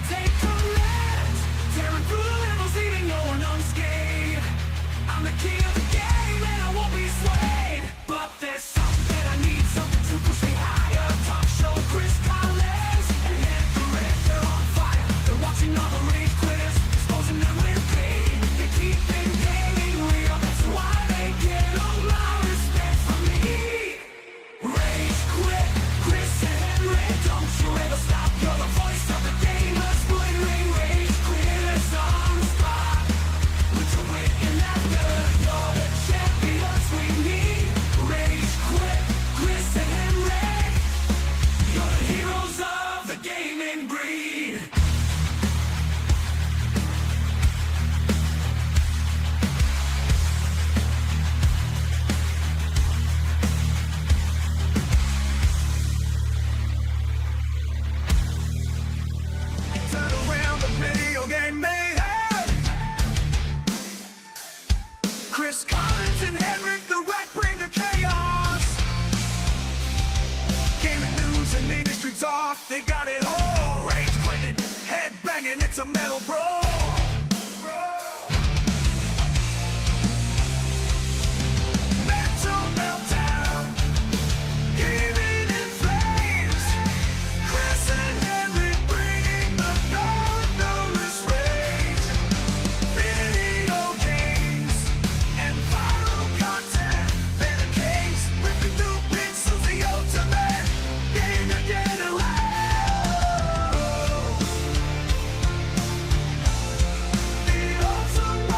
Take command, tearing through the levels, leaving no one unscathed. I'm the king of the game and I won't be swayed. But there's something that I need, something to push me higher. Talk show Chris Collins and HenricK, they're on fire. They're watching all the rage quitters, exposing them with pain. They keep it gaming real, that's why they get all my respect from me. Rage quit, Chris and HenricK, don't you ever stop. You're the voice of the gamers, splittering rage quitters on the spot. With your wit and laughter, you're the champions we need. Rage quit, Chris and HenricK, you're the heroes of the gaming breed. Turn around the video game mayhem. Chris Collins and HenricK, the rat bring the chaos. Gaming news and industry talk, they got it all. Rage quitting, head banging, it's a metal brawl. Mental meltdown, gaming in flames. Chris and HenricK bringing the thunderous rage. Video games and viral content, better games, ripping through pixels, the ultimate game to get away. The ultimate.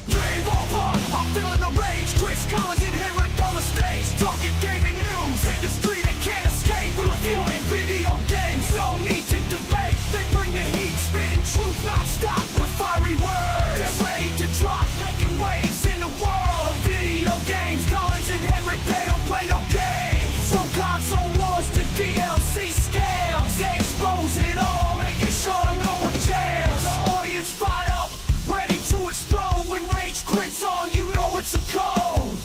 Dream over, I'm feeling the rage. Chris Collins and HenricK on the stage, talking gaming news. Industry that can't escape, reviewing video games. No need to debate. They bring the heat, spitting truth non-stop with fiery words. They're ready to drop, making waves in the world of video games. Collins and HenricK, they don't play no games. From console wars to DLC scales, they expose it all, making sure no one jams. The audience fired up, ready to explode. When rage quits on, you know it's a code.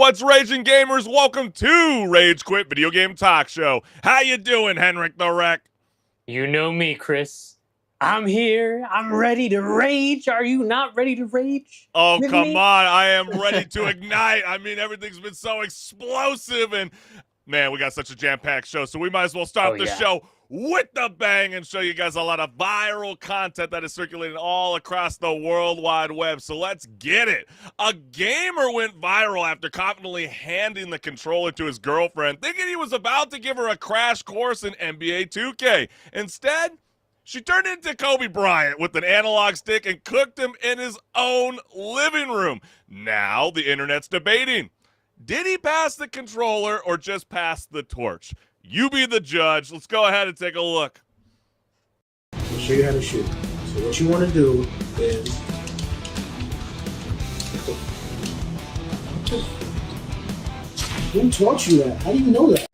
What's raging, gamers? Welcome to Rage Quit Video Game Talk Show. How you doing, HenricK the Wreck? You know me, Chris. I'm here. I'm ready to rage. Are you not ready to rage? Oh, with come me? on. I am ready to ignite. I mean, everything's been so explosive, and man, we got such a jam-packed show, so we might as well start the show with the bang and show you guys a lot of viral content that is circulating all across the World Wide Web. So let's get it. A gamer went viral after confidently handing the controller to his girlfriend, thinking he was about to give her a crash course in NBA 2K. Instead, she turned into Kobe Bryant with an analog stick and cooked him in his own living room. Now the internet's debating. Did he pass the controller or just pass the torch? You be the judge. Let's go ahead and take a look. I'll show you how to shoot. So what you want to do is who taught you that? How do you know that?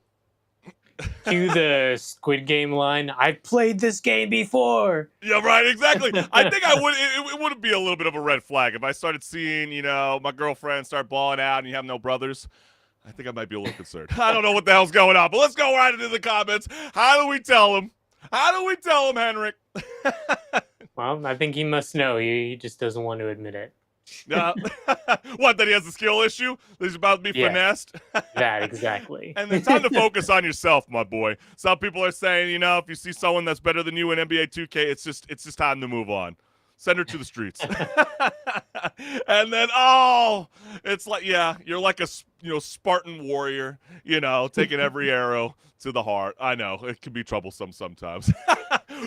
Cue the Squid Game line. I've played this game before. Yeah, right, exactly. I think I would. It would be a little bit of a red flag if I started seeing, my girlfriend start balling out and you have no brothers. I think I might be a little concerned. I don't know what the hell's going on, but let's go right into the comments. How do we tell him? How do we tell him, HenricK? Well, I think he must know. He just doesn't want to admit it. What, that he has a skill issue? That he's about to be finessed? That, exactly. And it's time to focus on yourself, my boy. Some people are saying, if you see someone that's better than you in NBA 2K, it's just time to move on. Send her to the streets. And then, it's like, you're like a Spartan warrior, taking every arrow to the heart. I know, it can be troublesome sometimes.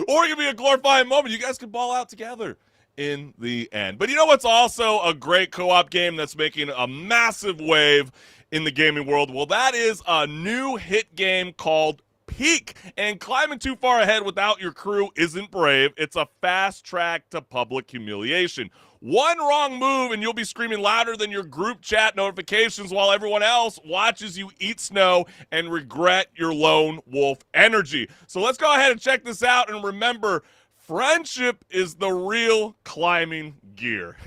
Or it can be a glorifying moment. You guys can ball out together in the end. But you know what's also a great co-op game that's making a massive wave in the gaming world? Well, that is a new hit game called Peak. And climbing too far ahead without your crew isn't brave. It's a fast track to public humiliation. One wrong move and you'll be screaming louder than your group chat notifications while everyone else watches you eat snow and regret your lone wolf energy. So let's go ahead and check this out, and remember, friendship is the real climbing gear.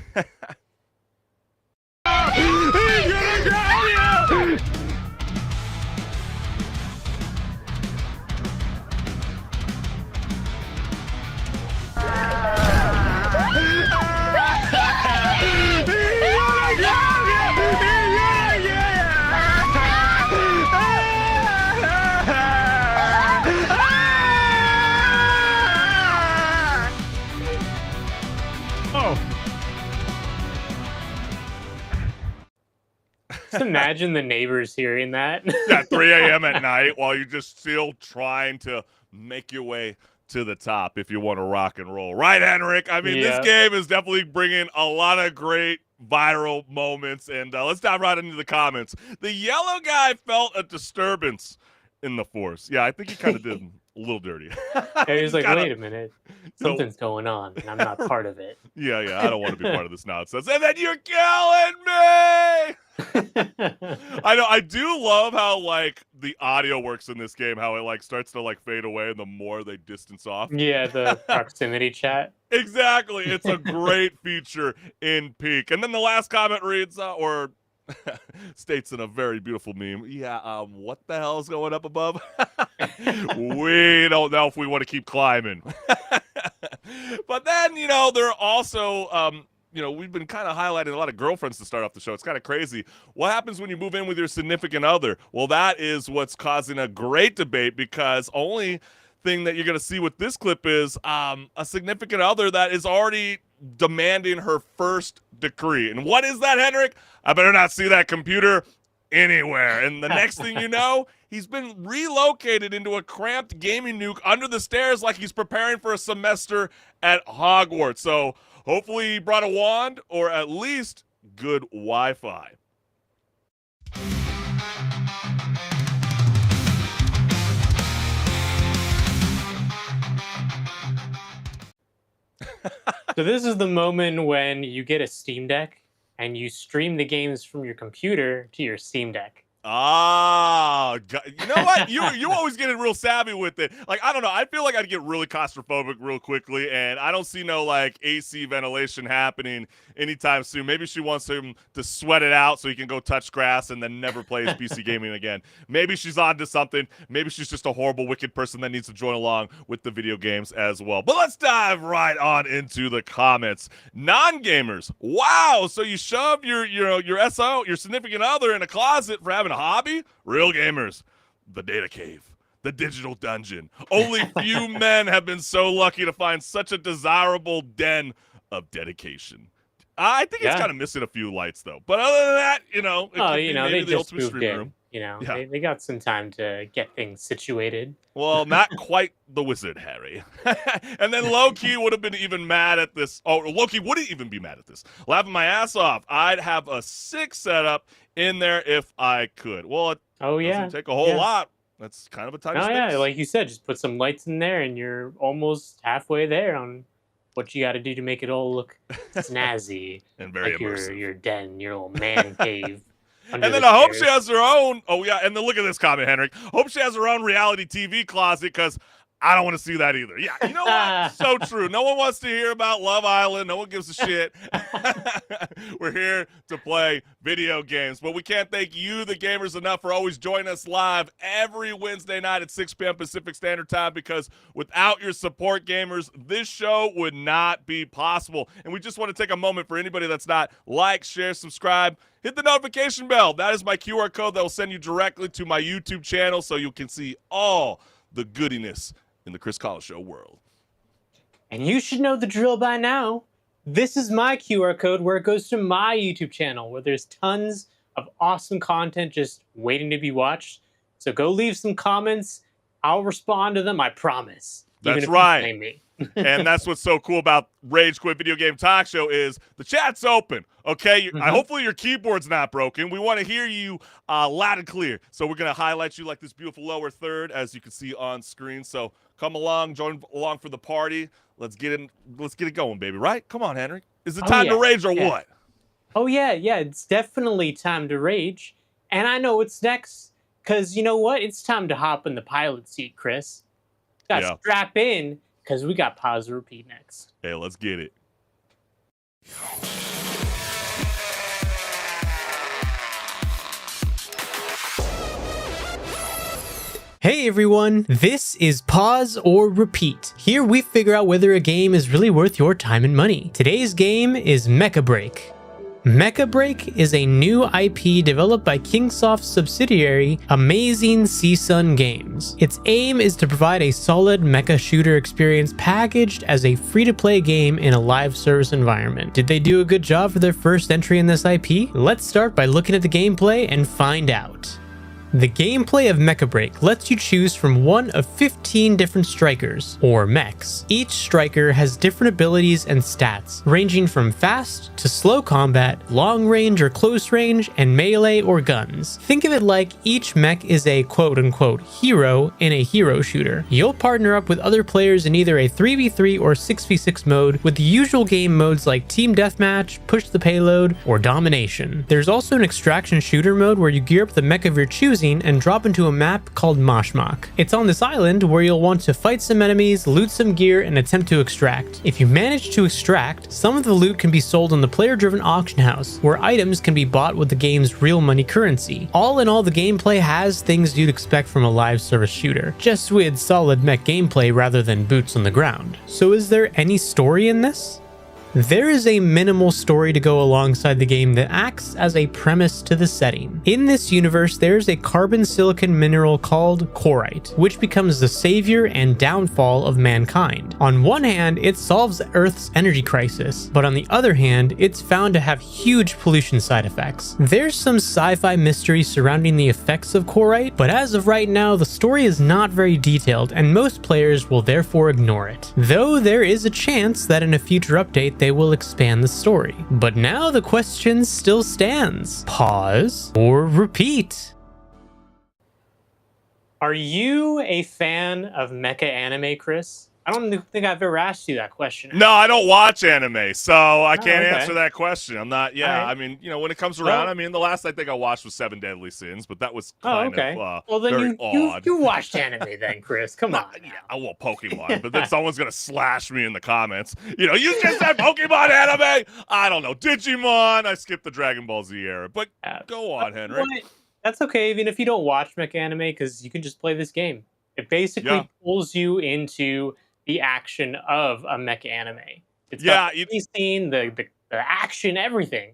Just imagine the neighbors hearing that. At 3 a.m. at night while you're just still trying to make your way to the top if you want to rock and roll. Right, HenricK? I mean, This game is definitely bringing a lot of great viral moments. And let's dive right into the comments. The yellow guy felt a disturbance in the force. Yeah, I think he kind of did a little dirty. He was like, wait a minute. Something's going on, and I'm not part of it. Yeah, I don't want to be part of this nonsense. And then you're killing me! I know. I do love how the audio works in this game. How it starts to fade away, and the more they distance off. Yeah, the proximity chat. Exactly. It's a great feature in Peak. And then the last comment reads, or states in a very beautiful meme. Yeah. What the hell is going up above? We don't know if we want to keep climbing. But then there are also we've been kind of highlighting a lot of girlfriends to start off the show. It's kind of crazy. What happens when you move in with your significant other? Well, that is what's causing a great debate, because only thing that you're going to see with this clip is a significant other that is already demanding her first decree. And what is that, HenricK? I better not see that computer anywhere. And the next thing you know, he's been relocated into a cramped gaming nuke under the stairs like he's preparing for a semester at Hogwarts. So hopefully he brought a wand, or at least good Wi-Fi. So this is the moment when you get a Steam Deck and you stream the games from your computer to your Steam Deck. Ah, you know what? You always get it real savvy with it. Like, I don't know. I feel like I'd get really claustrophobic real quickly, and I don't see no like AC ventilation happening anytime soon. Maybe she wants him to sweat it out so he can go touch grass and then never play his PC gaming again. Maybe she's onto something. Maybe she's just a horrible, wicked person that needs to join along with the video games as well. But let's dive right on into the comments. Non-gamers, wow! So you shoved your SO, your significant other, in a closet for having a hobby? Real gamers, the data cave, the digital dungeon. Only few men have been so lucky to find such a desirable den of dedication. I think it's kind of missing a few lights though. But other than that, it could be maybe they the just ultimate moved stream in. room. Yeah. They got some time to get things situated. Well, not quite the wizard, Harry. And then Loki would have been even mad at this. Oh, Loki wouldn't even be mad at this. Laughing my ass off. I'd have a 6 setup in there if I could. Well, it doesn't take a whole lot. That's kind of a tiny space. Yeah, like you said, just put some lights in there and you're almost halfway there on what you got to do to make it all look snazzy. And very like immersive. Your den, your little man cave. And then I hope she has her own. Oh, yeah. And then look at this comment, Henrik. Hope she has her own reality TV closet because I don't want to see that either. Yeah. You know what? So true. No one wants to hear about Love Island. No one gives a shit. We're here to play video games. But we can't thank you, the gamers, enough for always joining us live every Wednesday night at 6 p.m. Pacific Standard Time because without your support, gamers, this show would not be possible. And we just want to take a moment for anybody that's not like, share, subscribe, hit the notification bell. That is my QR code that will send you directly to my YouTube channel so you can see all the goodiness in the Chris Collins Show world. And you should know the drill by now. This is my QR code where it goes to my YouTube channel where there's tons of awesome content just waiting to be watched. So go leave some comments. I'll respond to them, I promise. That's right. And that's what's so cool about Rage Quit Video Game Talk Show is the chat's open, okay? Hopefully your keyboard's not broken. We want to hear you loud and clear. So we're going to highlight you like this beautiful lower third, as you can see on screen. So come along, join along for the party. Let's get it going, baby, right? Come on, Henry. Is it time to rage or what? Oh, yeah, it's definitely time to rage. And I know what's next, because you know what? It's time to hop in the pilot seat, Chris. Got to strap in. Because we got pause and repeat next. Hey, let's get it. Hey everyone, this is Pause or Repeat. Here we figure out whether a game is really worth your time and money. Today's game is Mecha Break. Mecha Break is a new IP developed by Kingsoft's subsidiary, Amazing CSUN Games. Its aim is to provide a solid mecha shooter experience packaged as a free-to-play game in a live service environment. Did they do a good job for their first entry in this IP? Let's start by looking at the gameplay and find out. The gameplay of Mecha Break lets you choose from one of 15 different strikers, or mechs. Each striker has different abilities and stats, ranging from fast to slow combat, long range or close range, and melee or guns. Think of it like each mech is a quote-unquote hero in a hero shooter. You'll partner up with other players in either a 3v3 or 6v6 mode, with the usual game modes like Team Deathmatch, Push the Payload, or Domination. There's also an extraction shooter mode where you gear up the mech of your choosing and drop into a map called Moshmok. It's on this island where you'll want to fight some enemies, loot some gear, and attempt to extract. If you manage to extract, some of the loot can be sold on the player-driven auction house, where items can be bought with the game's real money currency. All in all, the gameplay has things you'd expect from a live service shooter, just with solid mech gameplay rather than boots on the ground. So is there any story in this? There is a minimal story to go alongside the game that acts as a premise to the setting. In this universe, there's a carbon silicon mineral called Corite, which becomes the savior and downfall of mankind. On one hand, it solves Earth's energy crisis, but on the other hand, it's found to have huge pollution side effects. There's some sci-fi mystery surrounding the effects of Corite, but as of right now, the story is not very detailed, and most players will therefore ignore it. Though there is a chance that in a future update, they will expand the story. But now the question still stands. Pause or repeat? Are you a fan of mecha anime, Chris? I don't think I've ever asked you that question. No, I don't watch anime, so I Oh, can't okay. answer that question. I'm not. Yeah, Alright. I mean, when it comes around, Well I mean, the last I think I watched was Seven Deadly Sins, but that was oh, kind okay. of Well, then very you odd. you watched anime then, Chris. Come No, on yeah, now. I want Pokemon, but then someone's gonna slash me in the comments. You just said Pokemon anime. I don't know, Digimon. I skipped the Dragon Ball Z era, but go But on, you know Henrik. what? That's okay, even if you don't watch mech anime, because you can just play this game. It Yeah, basically pulls you into the action of a mech anime. It's got yeah. the scene, the action, everything.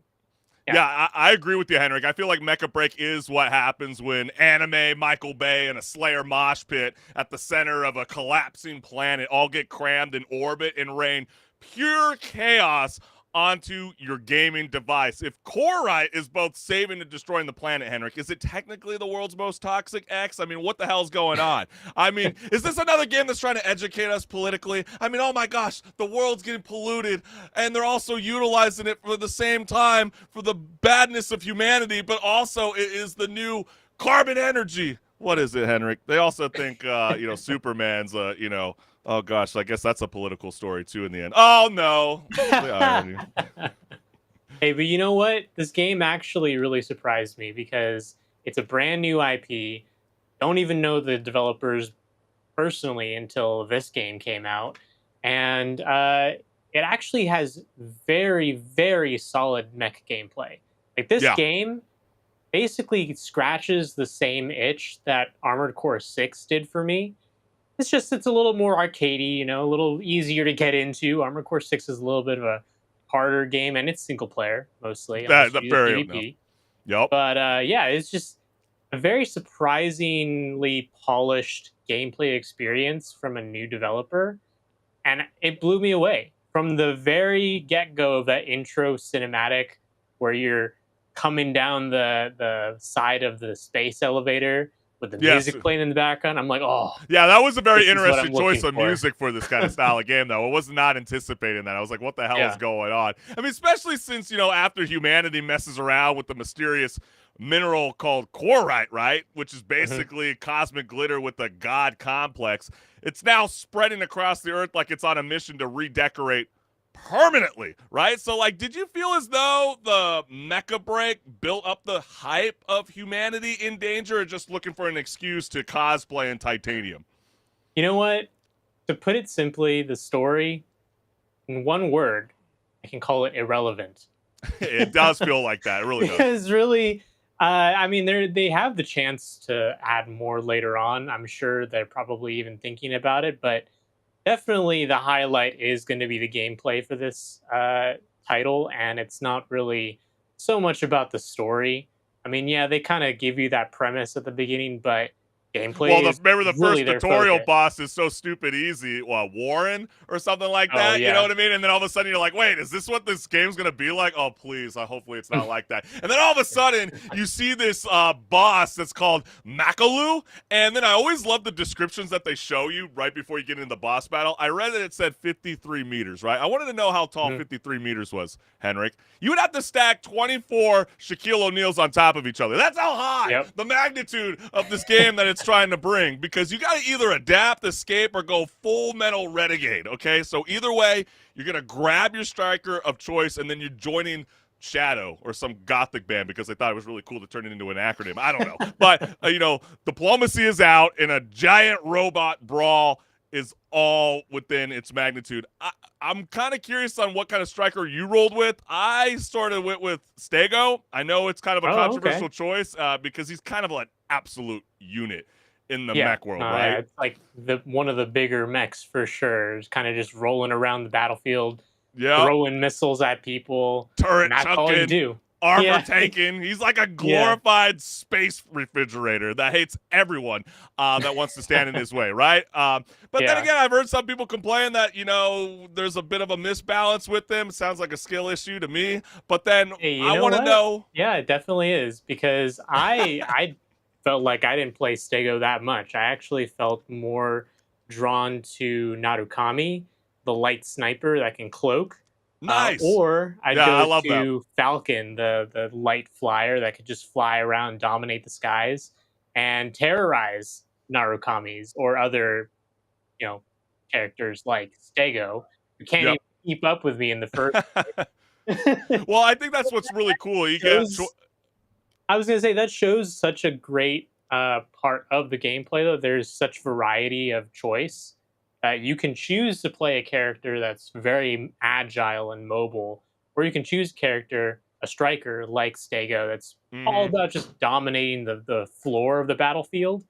Yeah. Yeah, I agree with you, Henrik. I feel like Mecha Break is what happens when anime, Michael Bay, and a Slayer mosh pit at the center of a collapsing planet all get crammed in orbit and rain pure chaos onto your gaming device. If Corite is both saving and destroying the planet, Henrik, is it technically the world's most toxic X? I mean, what the hell's going on? I mean, is this another game that's trying to educate us politically? I mean, oh my gosh, the world's getting polluted, and they're also utilizing it for the same time for the badness of humanity, but also it is the new carbon energy. What is it, Henrik? They also think, Superman's, oh gosh, I guess that's a political story too in the end. Oh no, the irony. Hey, but you know what? This game actually really surprised me because it's a brand new IP. Don't even know the developers personally until this game came out, and it actually has very, very solid mech gameplay. Like this Yeah, game basically scratches the same itch that Armored Core 6 did for me. It's a little more arcadey, a little easier to get into. Armored Core 6 is a little bit of a harder game, and it's single player mostly, unless that you do very no. PvP. Yep. But yeah, it's just a very surprisingly polished gameplay experience from a new developer, and it blew me away from the very get go of that intro cinematic where you're coming down the side of the space elevator with the Yes. music playing in the background. I'm like, oh, Yeah, that was a very this is what interesting I'm choice looking of for. music for this kind of style of game, though. I was not anticipating that. I was like, what the hell is Yeah. going on? I mean, especially since, after humanity messes around with the mysterious mineral called Corite, right? Which is Mhm. basically cosmic glitter with a god complex. It's now spreading across the earth like it's on a mission to redecorate permanently, right? So, like, did you feel as though the Mecha Break built up the hype of humanity in danger, or just looking for an excuse to cosplay in titanium? You know what? To put it simply, the story, in one word, I can call it irrelevant. It does feel like that. It really does. Because really, I mean, they have the chance to add more later on. I'm sure they're probably even thinking about it, but definitely the highlight is going to be the gameplay for this title, and it's not really so much about the story. I mean, yeah, they kind of give you that premise at the beginning, but Well, gameplay is remember the really first their tutorial focus. boss is so stupid easy. Warren or something like Oh that. You know yeah. what I mean? And then all of a sudden you're like, wait, is this what this game's gonna be like? Oh, please. Hopefully it's not like that. And then all of a sudden you see this boss that's called Makalu. And then I always love the descriptions that they show you right before you get into the boss battle. I read that it said 53 meters, right? I wanted to know how tall Mhm. 53 meters was, Henrik. You would have to stack 24 Shaquille O'Neals on top of each other. That's how high Yep. the magnitude of this game that it's trying to bring, because you got to either adapt, escape, or go full metal renegade, okay? So either way, you're going to grab your striker of choice, and then you're joining Shadow or some gothic band because they thought it was really cool to turn it into an acronym. I don't know. But, diplomacy is out, and a giant robot brawl is all within its magnitude. I'm kind of curious on what kind of striker you rolled with. I sort of went with Stego. I know it's kind of a Oh, okay. controversial choice because he's kind of an absolute unit in the Yeah. mech world, No, yeah, right? it's like the one of the bigger mechs for sure. It's kind of just rolling around the battlefield, Yeah. throwing missiles at people, Turret and that's all you chucking, do. armor Yeah. taking. He's like a Yeah. glorified space refrigerator that hates everyone that wants to stand in his way, right? But then Yeah. again, I've heard some people complain that, there's a bit of a misbalance with him. It sounds like a skill issue to me. But then Hey, you I know want to what? know. Yeah, it definitely is because I felt like I didn't play Stego that much. I actually felt more drawn to Narukami, the light sniper that can cloak. Nice. Or I'd Yeah, I go love that. to Falcon, the light flyer that could just fly around and dominate the skies and terrorize Narukamis or other, you know, characters like Stego, who can't Yep. even keep up with me in the first. Well, I think that's what's really cool. You get shows, I was gonna say that shows such a great part of the gameplay. Though there's such variety of choice that you can choose to play a character that's very agile and mobile, or you can choose a striker like Stego that's all Mhm. about just dominating the floor of the battlefield,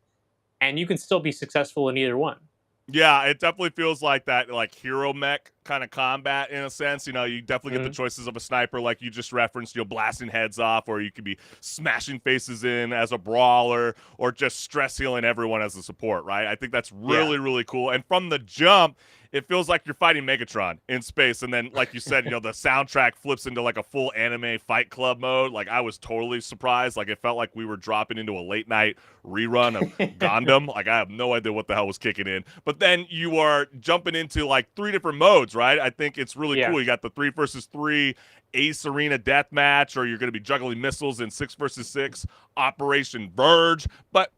and you can still be successful in either one. Yeah, it definitely feels like that, like hero mech kind of combat in a sense. You know, you definitely get the Mhm. choices of a sniper, like you just referenced, blasting heads off, or you could be smashing faces in as a brawler, or just stress healing everyone as a support, right? I think that's Yeah. really, really cool. And from the jump, it feels like you're fighting Megatron in space. And then, like you said, the soundtrack flips into like a full anime Fight Club mode. Like, I was totally surprised. Like, it felt like we were dropping into a late night rerun of Gundam. Like, I have no idea what the hell was kicking in. But then you are jumping into like 3 different modes, right? I think it's really Yeah. cool. You got the 3 versus 3 Ace Arena deathmatch, or you're going to be juggling missiles in 6 versus 6 Operation Verge. But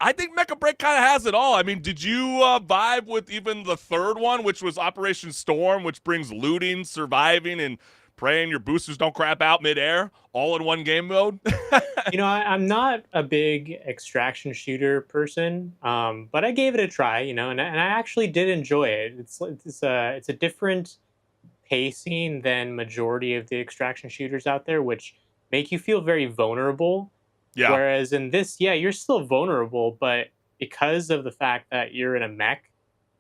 I think Mecha Break kind of has it all. I mean, did you vibe with even the third one, which was Operation Storm, which brings looting, surviving, and praying your boosters don't crap out midair, all in one game mode? I'm not a big extraction shooter person, but I gave it a try, and I actually did enjoy it. It's a different pacing than majority of the extraction shooters out there, which make you feel very vulnerable. Yeah. Whereas in this, yeah, you're still vulnerable, but because of the fact that you're in a mech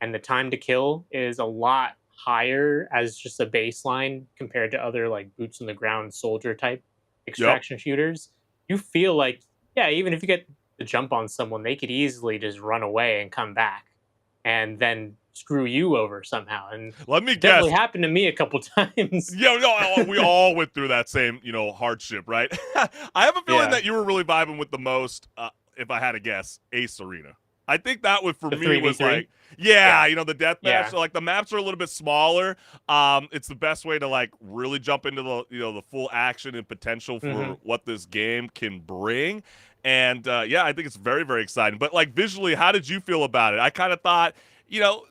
and the time to kill is a lot higher as just a baseline compared to other like boots on the ground soldier type Yep. extraction shooters, you feel like, yeah, even if you get the jump on someone, they could easily just run away and come back and then screw you over somehow. And Let me definitely guess. happened to me a couple times. Yeah, no, we all went through that same, hardship, right? I have a feeling Yeah. that you were really vibing with the most, if I had to guess, Ace Arena. I think that would for The me was 3v3. like, yeah, Yeah. the death match. Yeah. So like the maps are a little bit smaller. It's the best way to like really jump into the the full action and potential Hmm. for what this game can bring. And yeah, I think it's very, very exciting. But like visually, how did you feel about it? I kind of thought, you know,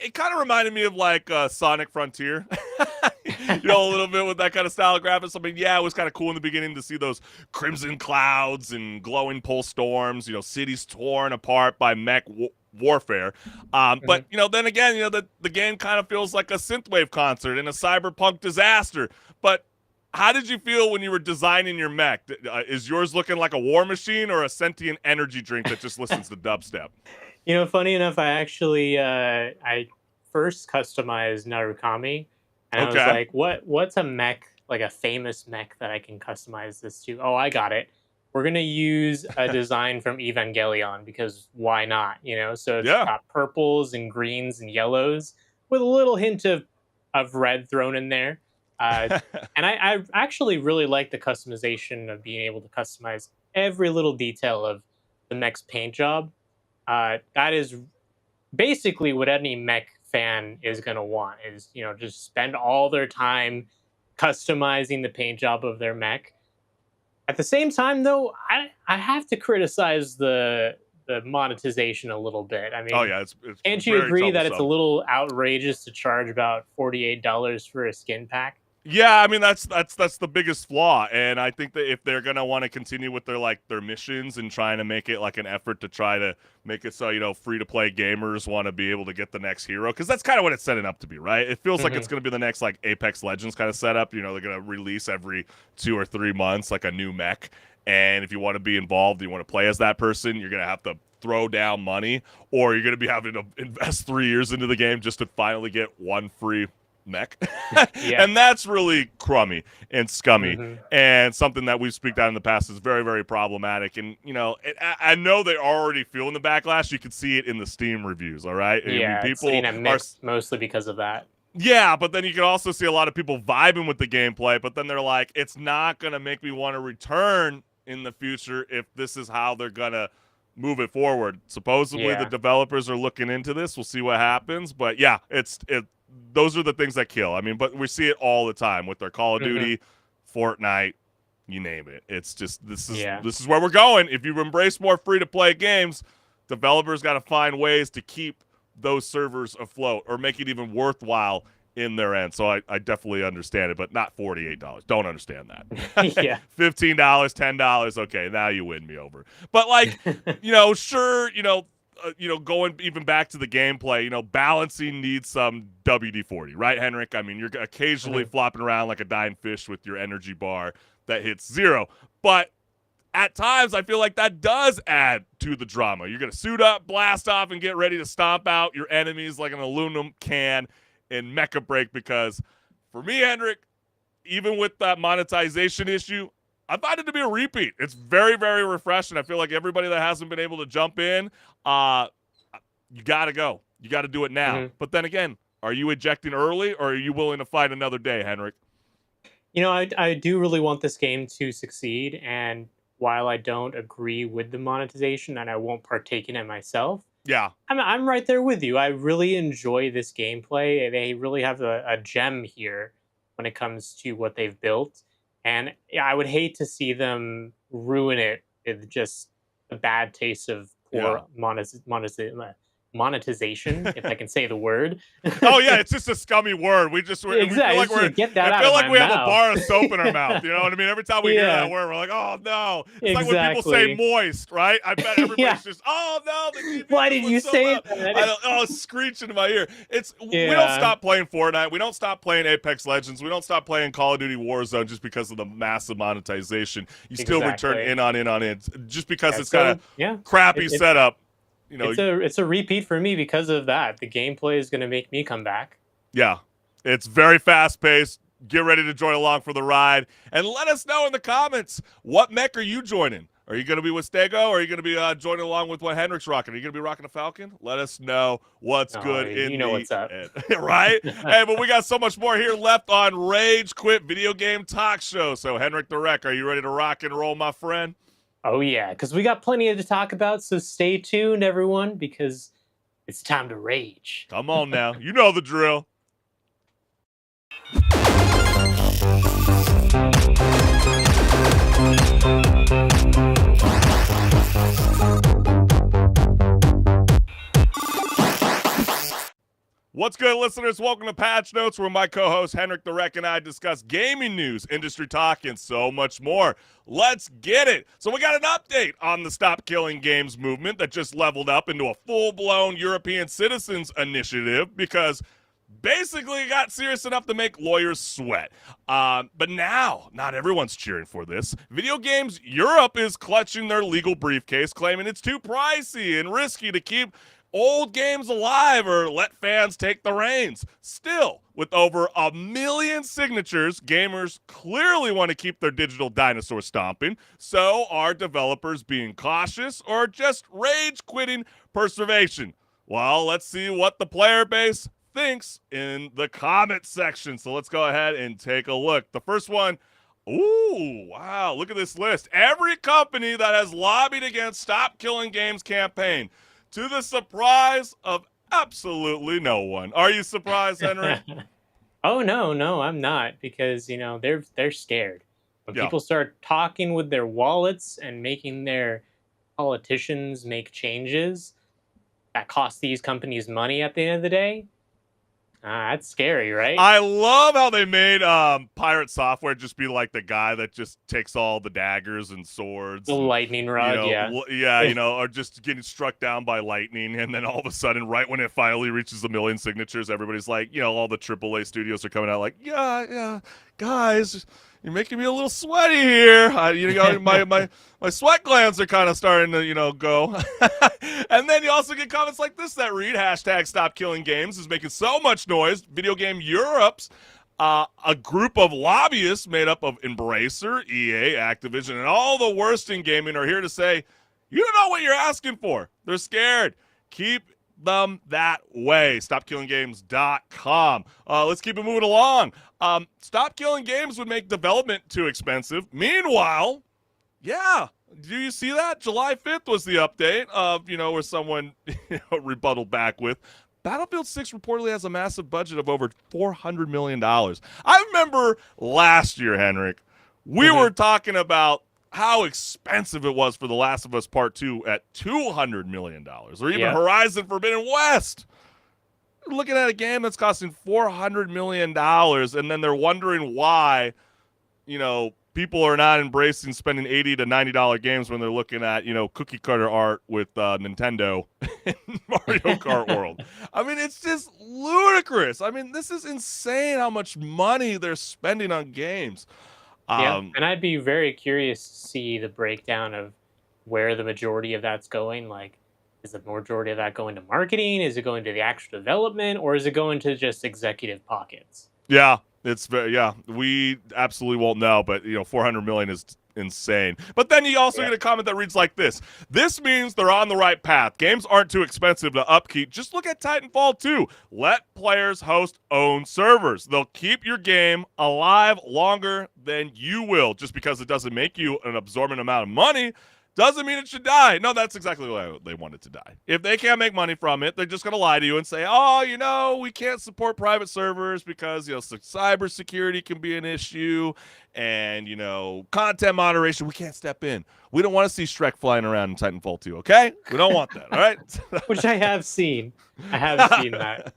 it kind of reminded me of like Sonic Frontier, a little bit with that kind of style of graphics. I mean, yeah, it was kind of cool in the beginning to see those crimson clouds and glowing pole storms, cities torn apart by mech warfare. But, Hmm. then again, the game kind of feels like a synthwave concert and a cyberpunk disaster. But how did you feel when you were designing your mech? Is yours looking like a war machine or a sentient energy drink that just listens to dubstep? Funny enough, I first customized Narukami, and I was Okay. like, what's a mech, like a famous mech that I can customize this to? Oh, I got it. We're gonna use a design from Evangelion because why not? So it's Yeah. got purples and greens and yellows with a little hint of red thrown in there. Uh, and I actually really like the customization of being able to customize every little detail of the mech's paint job. That is basically what any mech fan is going to want is, just spend all their time customizing the paint job of their mech. At the same time, though, I have to criticize the monetization a little bit. I Oh mean, yeah, it's can't you very agree that it's a troublesome. little outrageous to charge about $48 for a skin pack? Yeah, I mean that's the biggest flaw, and I think that if they're gonna want to continue with their missions and trying to make it like an effort to try to make it so free to play gamers want to be able to get the next hero, because that's kind of what it's setting up to be, right? It feels like it's Hmm. gonna be the next like Apex Legends kind of setup. They're gonna release every 2 or 3 months like a new mech, and if you want to be involved, you want to play as that person, you're gonna have to throw down money, or you're gonna be having to invest 3 years into the game just to finally get one free mech. Yeah. And that's really crummy and scummy, Hmm. and something that we've speaked out in the past is very, very problematic. And I know they're already feeling the backlash. You can see it in the Steam reviews. All right, I mean, Yeah, it's people seen a are, mix mostly because of that. yeah, but then you can also see a lot of people vibing with the gameplay, but then they're like, it's not gonna make me want to return in the future if this is how they're gonna move it forward. Supposedly the Yeah. developers are looking into this. We'll see what happens. But yeah, those are the things that kill. I mean, but we see it all the time with their Call of Hmm. Duty, Fortnite, you name it. It's just Yeah. this is where we're going. If you embrace more free to play games, developers got to find ways to keep those servers afloat or make it even worthwhile in their end. So I definitely understand it, but not $48. Don't understand that. Yeah. $15, $10. Okay, now you win me over. But like, sure, going even back to the gameplay, balancing needs some WD-40, right, HenricK? I mean, you're occasionally flopping around like a dying fish with your energy bar that hits 0. But at times, I feel like that does add to the drama. You're going to suit up, blast off, and get ready to stomp out your enemies like an aluminum can in Mecha Break, because for me, HenricK, even with that monetization issue, I find it to be a repeat. It's very, very refreshing. I feel like everybody that hasn't been able to jump in, you got to go. You got to do it now. But then again, are you ejecting early, or are you willing to fight another day, HenricK? I do really want this game to succeed, and while I don't agree with the monetization and I won't partake in it myself, yeah, I'm right there with you. I really enjoy this gameplay. They really have a gem here when it comes to what they've built. And yeah, I would hate to see them ruin it with just a bad taste of poor monetization, if I can say the word. Oh yeah, it's just a scummy word. We feel like get that I feel like we have a bar of mouth. soap in our mouth. You know what I mean? Every time we hear that word, we're like, oh no. It's like when people say moist, right? I bet everybody's just, oh no. The Why did you say that? Screeching in my ear. We don't stop playing Fortnite. We don't stop playing Apex Legends. We don't stop playing Call of Duty Warzone just because of the massive monetization. You still return in on in just because it's got a crappy setup. It's a repeat for me because of that. The gameplay is going to make me come back. Yeah, it's very fast-paced. Get ready to join along for the ride. And let us know in the comments, what mech are you joining? Are you going to be with Stego, or are you going to be joining along with what HenricK's rocking? Are you going to be rocking a Falcon? Let us know what's good in what's up. Right? Hey, but we got so much more here left on Rage Quit Video Game Talk Show. So, HenricK the Wreck, are you ready to rock and roll, my friend? Oh, yeah, because we got plenty to talk about, so stay tuned, everyone, because it's time to rage. Come on now. You know the drill. What's good, listeners? Welcome to Patch Notes, where my co-host HenricK the Wreck and I discuss gaming news, industry talk, and so much more. Let's get it. So we got an update on the Stop Killing Games movement that just leveled up into a full-blown European citizens initiative, because basically it got serious enough to make lawyers sweat. But now, not everyone's cheering for this. Video Games Europe is clutching their legal briefcase, claiming it's too pricey and risky to keep old games alive or let fans take the reins. Still, with over 1 million signatures, gamers clearly want to keep their digital dinosaur stomping. So are developers being cautious or just rage-quitting preservation? Well, let's see what the player base thinks in the comment section. So let's go ahead and take a look. The first one, ooh, wow, look at this list. Every company that has lobbied against Stop Killing Games campaign, to the surprise of absolutely no one. Are you surprised, HenricK? Oh, no, I'm not, because, they're scared. When people start talking with their wallets and making their politicians make changes that cost these companies money at the end of the day, that's scary, right? I love how they made Pirate Software just be like the guy that just takes all the daggers and swords. The lightning rod, or just getting struck down by lightning, and then all of a sudden, right when it finally reaches 1 million signatures, everybody's like, all the AAA studios are coming out like, yeah, guys, you're making me a little sweaty here. My sweat glands are kind of starting to, go. And then you also get comments like this that read, #StopKillingGames is making so much noise. Video Game Europe's a group of lobbyists made up of Embracer, EA, Activision, and all the worst in gaming are here to say, you don't know what you're asking for. They're scared. Keep them that way. StopKillingGames.com. Let's keep it moving along. Stop Killing Games would make development too expensive. Meanwhile, yeah, do you see that? July 5th was the update of, where someone rebutted back with, Battlefield 6 reportedly has a massive budget of over $400 million. I remember last year, HenricK, we were talking about how expensive it was for The Last of Us Part 2 at $200 million, or even Horizon Forbidden West We're looking at a game that's costing $400 million, and then they're wondering why, people are not embracing spending $80 to $90 games when they're looking at, cookie cutter art with Nintendo and Mario Kart World. I mean, it's just ludicrous. I mean, this is insane how much money they're spending on games. Yeah, and I'd be very curious to see the breakdown of where the majority of that's going. Like, is the majority of that going to marketing? Is it going to the actual development? Or is it going to just executive pockets? Yeah, we absolutely won't know, but 400 million is insane. But then you also get a comment that reads like this: this means they're on the right path. Games aren't too expensive to upkeep. Just look at Titanfall 2. Let players host own servers. They'll keep your game alive longer than you will. Just because it doesn't make you an absorbent amount of money doesn't mean it should die. No, that's exactly why they want it to die. If they can't make money from it, they're just going to lie to you and say, we can't support private servers because, cybersecurity can be an issue and, content moderation. We can't step in. We don't want to see Shrek flying around in Titanfall 2, okay? We don't want that, all right? Which I have seen. I have seen that.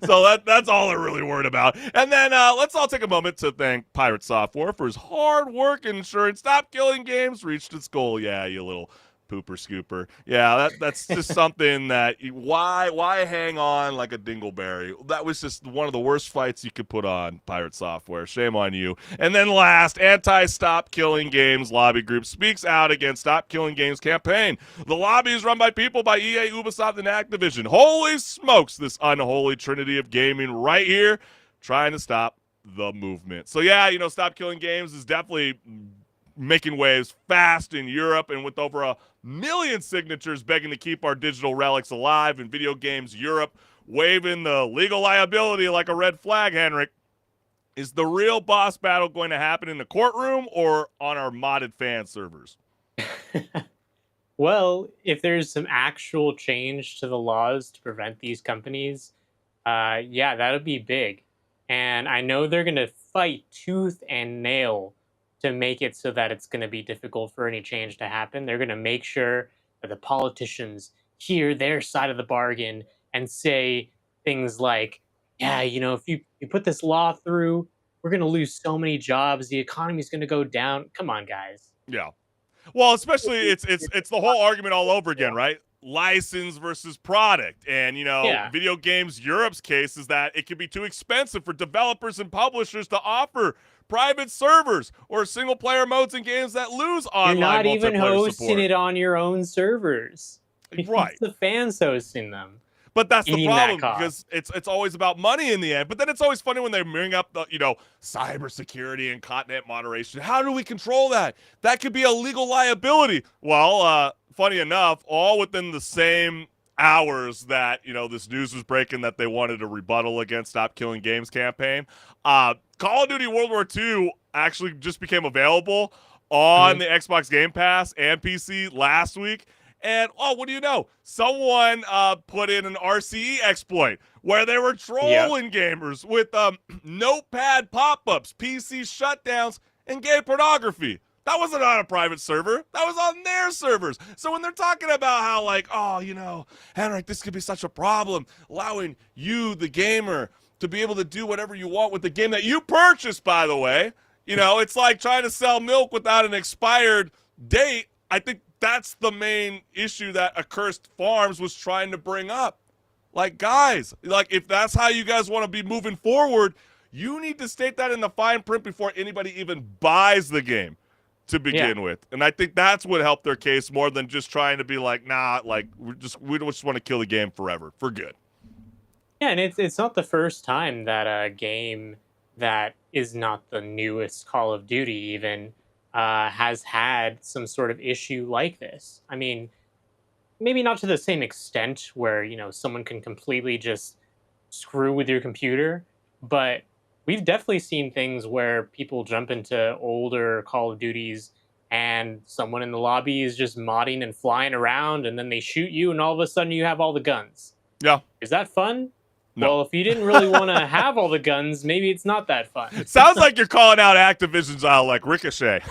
So that's all they're really worried about. And then let's all take a moment to thank Pirate Software for his hard work in ensuring Stop Killing Games reached its goal. Yeah, you little pooper scooper. Yeah, that's just something that why hang on like a dingleberry? That was just one of the worst fights you could put on Pirate Software. Shame on you. And then last, anti-Stop Killing Games lobby group speaks out against Stop Killing Games campaign. The lobby is run by people by EA, Ubisoft, and Activision. Holy smokes, this unholy trinity of gaming right here trying to stop the movement. So yeah, Stop Killing Games is definitely making waves fast in Europe, and with over 1 million signatures begging to keep our digital relics alive in video games Europe, waving the legal liability like a red flag, HenricK. Is the real boss battle going to happen in the courtroom or on our modded fan servers? Well, if there's some actual change to the laws to prevent these companies, that would be big. And I know they're going to fight tooth and nail to make it so that it's going to be difficult for any change to happen. They're going to make sure that the politicians hear their side of the bargain and say things like, if you put this law through, we're going to lose so many jobs. The economy's going to go down. Come on, guys. Yeah. Well, especially it's the whole argument all over again, right? License versus product. And, Video Games Europe's case is that it can be too expensive for developers and publishers to offer private servers or single-player modes in games that lose online multiplayer support. You're not even hosting it on your own servers. Right. It's the fans hosting them. But that's the problem, because it's always about money in the end. But then it's always funny when they bring up the, cybersecurity and content moderation. How do we control that? That could be a legal liability. Well, funny enough, all within the same hours that, this news was breaking that they wanted a rebuttal against Stop Killing Games campaign, Call of Duty World War II actually just became available on the Xbox Game Pass and PC last week. And, what do you know? Someone put in an RCE exploit where they were trolling gamers with notepad pop-ups, PC shutdowns, and gay pornography. That wasn't on a private server. That was on their servers. So when they're talking about how, HenricK, this could be such a problem, allowing you, the gamer, to be able to do whatever you want with the game that you purchased, by the way. It's like trying to sell milk without an expired date. I think that's the main issue that Accursed Farms was trying to bring up. Guys, if that's how you guys want to be moving forward, you need to state that in the fine print before anybody even buys the game to begin with. And I think that's what helped their case more than just trying to be we just want to kill the game forever, for good. Yeah, and it's not the first time that a game that is not the newest Call of Duty even has had some sort of issue like this. I mean, maybe not to the same extent where, someone can completely just screw with your computer, but we've definitely seen things where people jump into older Call of Duties and someone in the lobby is just modding and flying around, and then they shoot you, and all of a sudden you have all the guns. Yeah. Is that fun? No. Well, if you didn't really want to have all the guns, maybe it's not that fun. Sounds like you're calling out Activision's like Ricochet,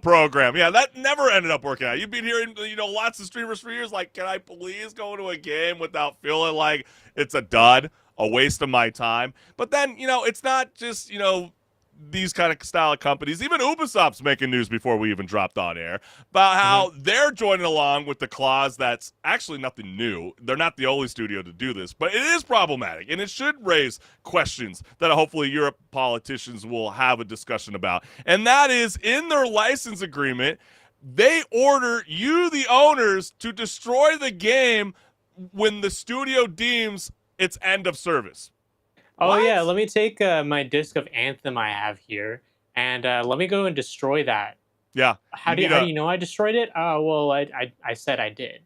program. Yeah, that never ended up working out. You've been hearing, lots of streamers for years like, can I please go to a game without feeling like it's a dud, a waste of my time? But then, it's not just, these kind of style of companies. Even Ubisoft's making news before we even dropped on air about how they're joining along with the clause that's actually nothing new. They're not the only studio to do this, but it is problematic, and it should raise questions that hopefully Europe politicians will have a discussion about. And that is, in their license agreement, they order you, the owners, to destroy the game when the studio deems its end of service. Oh What? yeah, let me take my disc of Anthem I have here, and let me go and destroy that. Yeah. How do you know I destroyed it? Well, I said I did.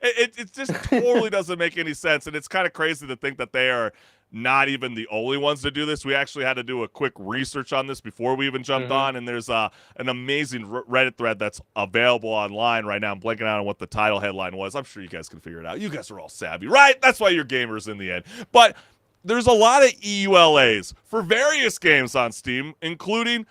it just totally doesn't make any sense, and it's kind of crazy to think that they are not even the only ones to do this. We actually had to do a quick research on this before we even jumped on, and there's an amazing Reddit thread that's available online right now. I'm blanking out on what the title headline was. I'm sure you guys can figure it out. You guys are all savvy, right? That's why you're gamers in the end. But there's a lot of EULAs for various games on Steam, including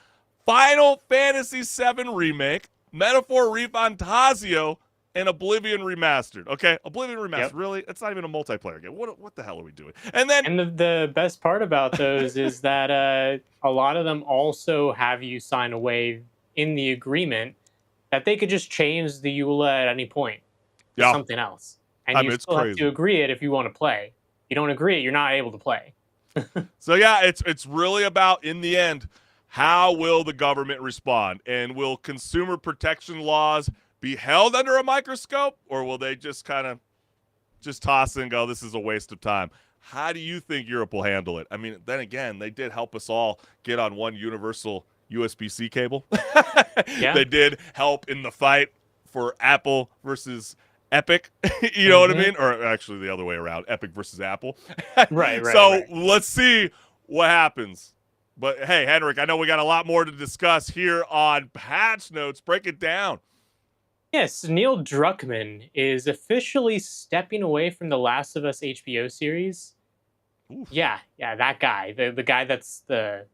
Final Fantasy VII Remake, Metaphor ReFantazio, and Oblivion Remastered. Okay, Oblivion Remastered, Yep. really? It's not even a multiplayer game. What the hell are we doing? And then And the best part about those is that a lot of them also have you sign away in the agreement that they could just change the EULA at any point to Yeah. something else. And I you mean, it's still have crazy. to agree it if you want to play. You don't agree it, you're not able to play. So yeah, it's really about, in the end, how will the government respond, and will consumer protection laws be held under a microscope, or will they just kind of just toss it and go, this is a waste of time? How do you think Europe will handle it? I mean, then again, they did help us all get on one universal USB-C cable. Yeah. They did help in the fight for Apple versus Epic. You know what I mean? Or actually the other way around, Epic versus Apple. Right. So let's see what happens. But hey, HenricK, I know we got a lot more to discuss here on Patch Notes. Break it down. Yes, Neil Druckmann is officially stepping away from the Last of Us HBO series. Oof. Yeah, that guy. The guy that's the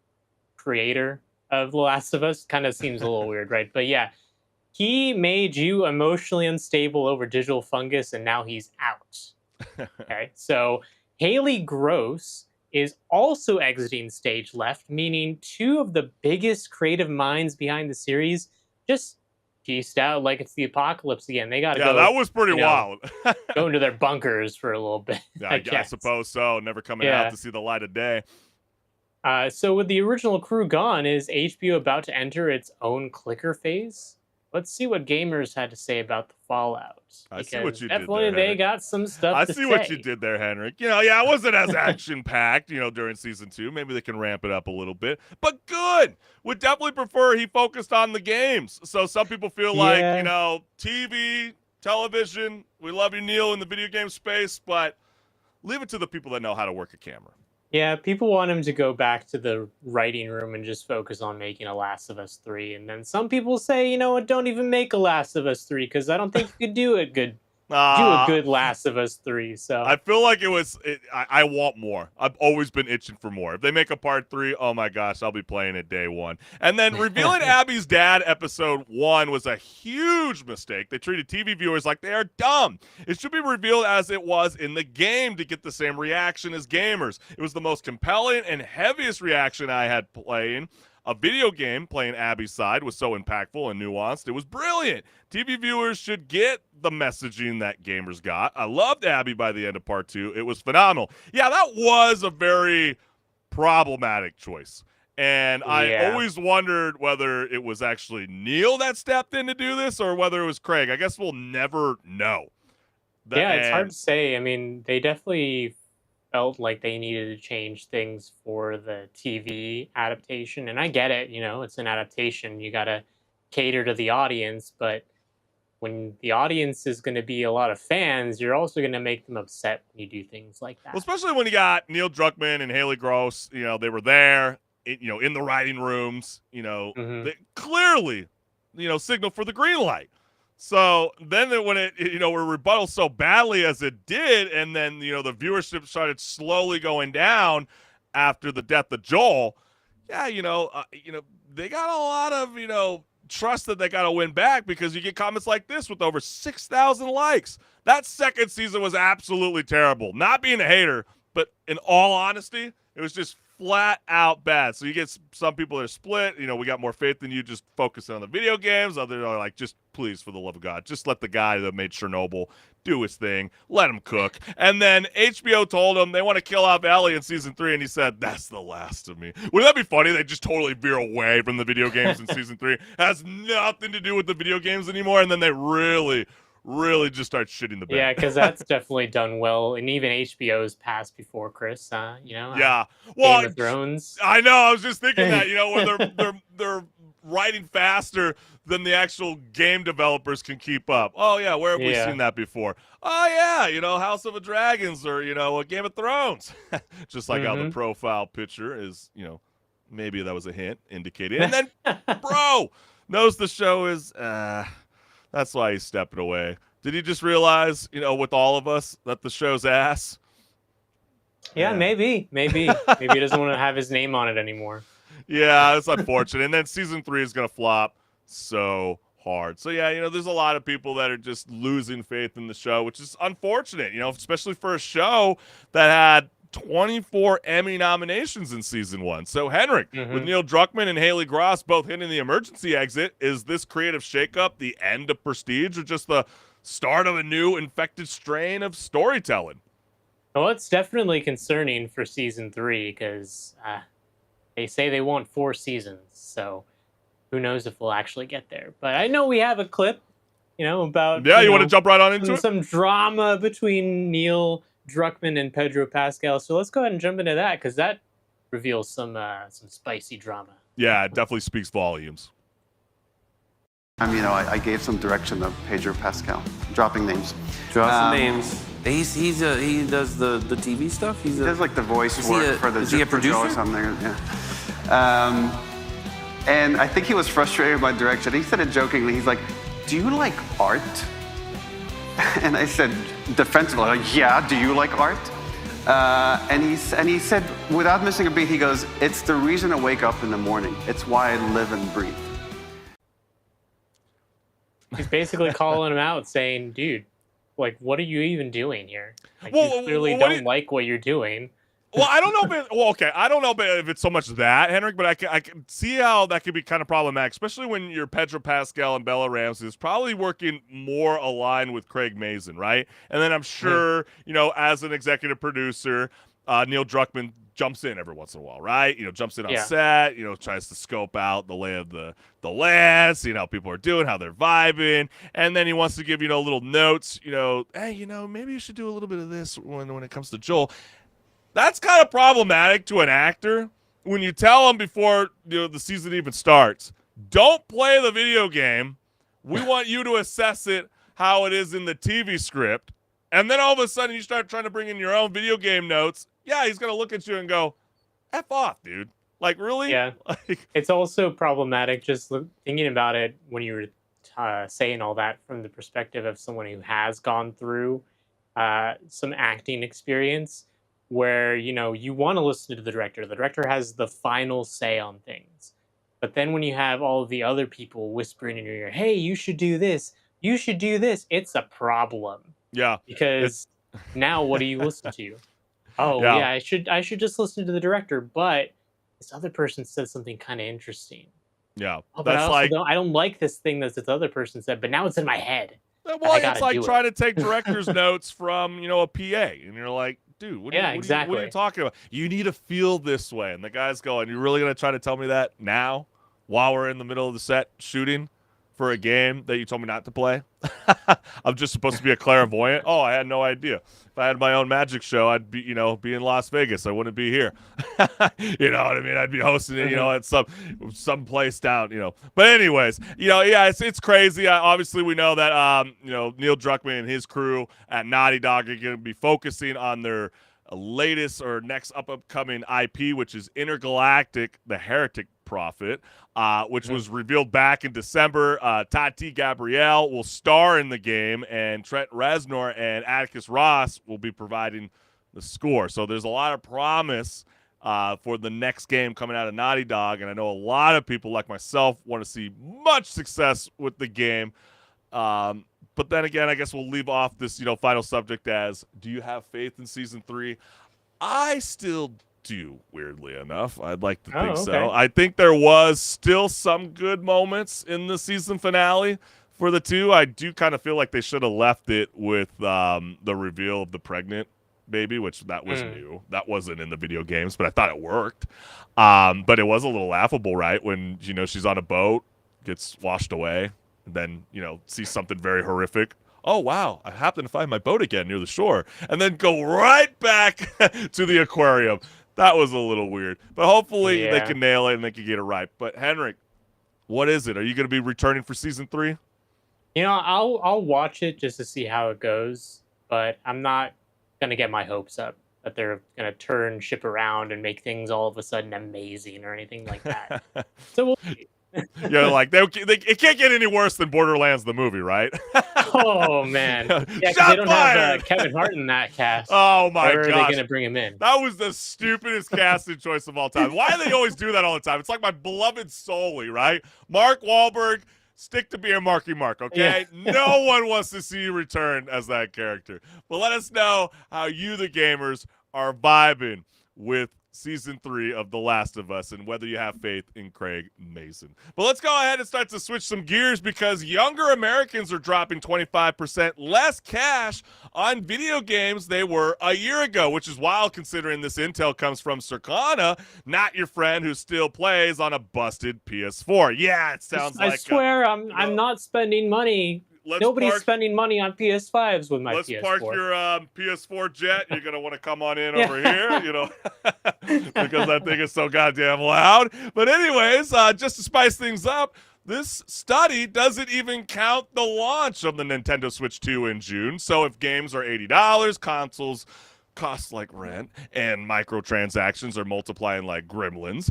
creator of The Last of Us. Kind of seems a little weird, right? But yeah, he made you emotionally unstable over digital fungus, and now he's out. Okay, so Haley Gross is also exiting stage left, meaning two of the biggest creative minds behind the series just pieced out like it's the apocalypse again. They got to Yeah, go. that was pretty wild. Go into their bunkers for a little bit. Yeah, I suppose so. Never coming out to see the light of day. So with the original crew gone, is HBO about to enter its own clicker phase? Let's see what gamers had to say about the fallout. I see what you did definitely there, they Henrik. got some stuff I to see say. what you did there, HenricK. It wasn't as action-packed, during Season 2. Maybe they can ramp it up a little bit. But good! Would definitely prefer he focused on the games. So some people feel like, TV, television, we love you, Neil, in the video game space, but leave it to the people that know how to work a camera. Yeah, people want him to go back to the writing room and just focus on making a Last of Us 3. And then some people say, you know what, don't even make a Last of Us 3 because I don't think you could do it good. Do a good Last of Us 3. So I feel like I want more. I've always been itching for more. If they make a part 3, oh my gosh, I'll be playing it day one. And then revealing Abby's dad episode 1 was a huge mistake. They treated TV viewers like they are dumb. It should be revealed as it was in the game to get the same reaction as gamers. It was the most compelling and heaviest reaction I had playing. A video game playing Abby's side was so impactful and nuanced. It was brilliant. TV viewers should get the messaging that gamers got. I loved Abby by the end of part 2. It was phenomenal. Yeah, that was a very problematic choice. And I always wondered whether it was actually Neil that stepped in to do this or whether it was Craig. I guess we'll never know. It's hard to say. I mean, they definitely felt like they needed to change things for the TV adaptation. And I get it, it's an adaptation. You got to cater to the audience. But when the audience is going to be a lot of fans, you're also going to make them upset when you do things like that. Well, especially when you got Neil Druckmann and Haley Gross, they were there, in the writing rooms, they clearly, signal for the green light. So then when it, were rebuttal so badly as it did, and then, the viewership started slowly going down after the death of Joel, yeah, they got a lot of, trust that they got to win back, because you get comments like this with over 6,000 likes. That second season was absolutely terrible. Not being a hater, but in all honesty, it was just flat out bad. So you get some people that are split. We got more faith than you, just focusing on the video games. Others are like, just please, for the love of God, just let the guy that made Chernobyl do his thing. Let him cook. And then HBO told him they want to kill off Ellie in season 3, and he said, that's the last of me. Wouldn't that be funny? They just totally veer away from the video games in season 3. Has nothing to do with the video games anymore, and then they really just start shitting the bed. Yeah, because that's definitely done well, and even HBO's passed before Chris. Yeah. Well, Game of Thrones. I know. I was just thinking that. When they're writing faster than the actual game developers can keep up. Oh yeah, where have we seen that before? Oh yeah, House of the Dragons or a Game of Thrones. Just like how the profile picture is, maybe that was a hint indicating. And then, bro knows the show is. That's why he's stepping away. Did he just realize, with all of us, that the show's ass? Yeah, maybe. Maybe he doesn't want to have his name on it anymore. Yeah, it's unfortunate. And then season 3 is going to flop so hard. So, yeah, there's a lot of people that are just losing faith in the show, which is unfortunate, especially for a show that had 24 Emmy nominations in season 1. So, HenricK, with Neil Druckmann and Haley Gross both hitting the emergency exit, is this creative shakeup the end of Prestige or just the start of a new infected strain of storytelling? Well, it's definitely concerning for season 3 because they say they want 4 seasons. So, who knows if we'll actually get there. But I know we have a clip, about... Yeah, you want to jump right on into it? Some drama between Neil Druckmann and Pedro Pascal. So let's go ahead and jump into that, because that reveals some spicy drama. Yeah, it definitely speaks volumes. I gave some direction to Pedro Pascal, dropping names. Drop some names. He does the TV stuff. He does like the voice work for the is he a producer or something? Yeah. And I think he was frustrated by direction. He said it jokingly. He's like, "Do you like art?" And I said defensively, like, "Yeah, do you like art?" And he said, without missing a beat, he goes, "It's the reason I wake up in the morning. It's why I live and breathe." He's basically calling him out, saying, "Dude, like, what are you even doing here? Like, Well, you clearly don't like what you're doing." Well, I don't know I don't know if it's so much that, HenricK, but I can see how that could be kind of problematic, especially when you're Pedro Pascal and Bella Ramsey is probably working more aligned with Craig Mazin, right? And then I'm sure, as an executive producer, Neil Druckmann jumps in every once in a while, right? Jumps in on set, tries to scope out the lay of the land, see how people are doing, how they're vibing, and then he wants to give, little notes, hey, maybe you should do a little bit of this when it comes to Joel. That's kind of problematic to an actor when you tell him before the season even starts, don't play the video game. We want you to assess it how it is in the TV script. And then all of a sudden you start trying to bring in your own video game notes. Yeah, he's going to look at you and go, F off, dude. Like, really? Yeah. It's also problematic just thinking about it when you were saying all that from the perspective of someone who has gone through some acting experience, where, you want to listen to the director. The director has the final say on things. But then when you have all of the other people whispering in your ear, hey, you should do this, you should do this, it's a problem. Yeah. Because now what do you listen to? Oh, yeah, I should just listen to the director, but this other person said something kind of interesing. Yeah. Oh, but I don't like this thing that this other person said, but now it's in my head. Well, it's like trying to take director's notes from, a PA. And you're like, dude, what are you talking about? You need to feel this way. And the guy's going, you're really going to try to tell me that now while we're in the middle of the set shooting for a game that you told me not to play? I'm just supposed to be a clairvoyant? Oh, I had no idea. If I had my own magic show, I'd be, be in Las Vegas. I wouldn't be here. You know what I mean? I'd be hosting it, at some place down, But anyways, it's crazy. Obviously, we know that, Neil Druckmann and his crew at Naughty Dog are going to be focusing on their latest or next upcoming IP, which is Intergalactic, the HenricK Prophet, which was revealed back in December. Tati Gabrielle will star in the game, and Trent Reznor and Atticus Ross will be providing the score. So there's a lot of promise for the next game coming out of Naughty Dog, and I know a lot of people like myself want to see much success with the game. But then again, I guess we'll leave off this, final subject as, do you have faith in season 3? I still do, weirdly enough. I'd like to think so. I think there was still some good moments in the season finale for the 2. I do kind of feel like they should have left it with the reveal of the pregnant baby, which that was new. That wasn't in the video games, but I thought it worked. But it was a little laughable, right? When, she's on a boat, gets washed away, and then, sees something very horrific. Oh, wow, I happened to find my boat again near the shore, and then go right back to the aquarium. That was a little weird. But hopefully they can nail it and they can get it right. But HenricK, what is it? Are you going to be returning for season 3? I'll watch it just to see how it goes, but I'm not going to get my hopes up that they're going to turn ship around and make things all of a sudden amazing or anything like that. So we'll see. Like it can't get any worse than Borderlands the movie, right? Oh man, yeah, because they don't have Kevin Hart in that cast. Oh my gosh, gosh, are they gonna bring him in? That was the stupidest casting choice of all time. Why do they always do that all the time? It's like my beloved Sully, right? Mark Wahlberg, stick to being Marky Mark, okay? Yeah. No one wants to see you return as that character. But let us know how you, the gamers, are vibing with season 3 of The Last of Us and whether you have faith in Craig Mason. But let's go ahead and start to switch some gears, because younger Americans are dropping 25% less cash on video games they were a year ago, which is wild considering this intel comes from Circana, not your friend who still plays on a busted PS4. Yeah, it sounds like... I swear I'm not spending money. Nobody's spending money on PS5s with my PS4. Let's park your PS4 jet. You're going to want to come on in over here, because that thing is so goddamn loud. But anyways, just to spice things up, this study doesn't even count the launch of the Nintendo Switch 2 in June. So if games are $80, consoles cost like rent, and microtransactions are multiplying like gremlins,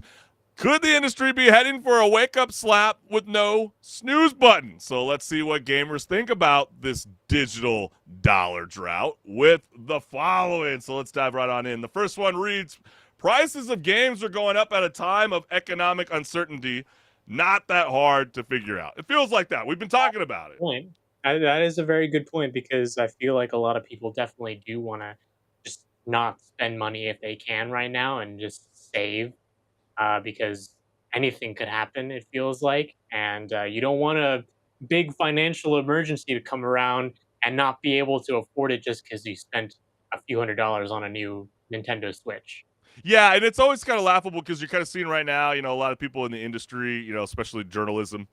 could the industry be heading for a wake-up slap with no snooze button? So let's see what gamers think about this digital dollar drought with the following. So let's dive right on in. The first one reads, prices of games are going up at a time of economic uncertainty. Not that hard to figure out. It feels like that. We've been talking about it. That is a very good point, because I feel like a lot of people definitely do want to just not spend money if they can right now and just save. Because anything could happen, it feels like, and you don't want a big financial emergency to come around and not be able to afford it just because you spent a few $100s on a new Nintendo Switch. Yeah, and it's always kind of laughable because you're kind of seeing right now, a lot of people in the industry, especially journalism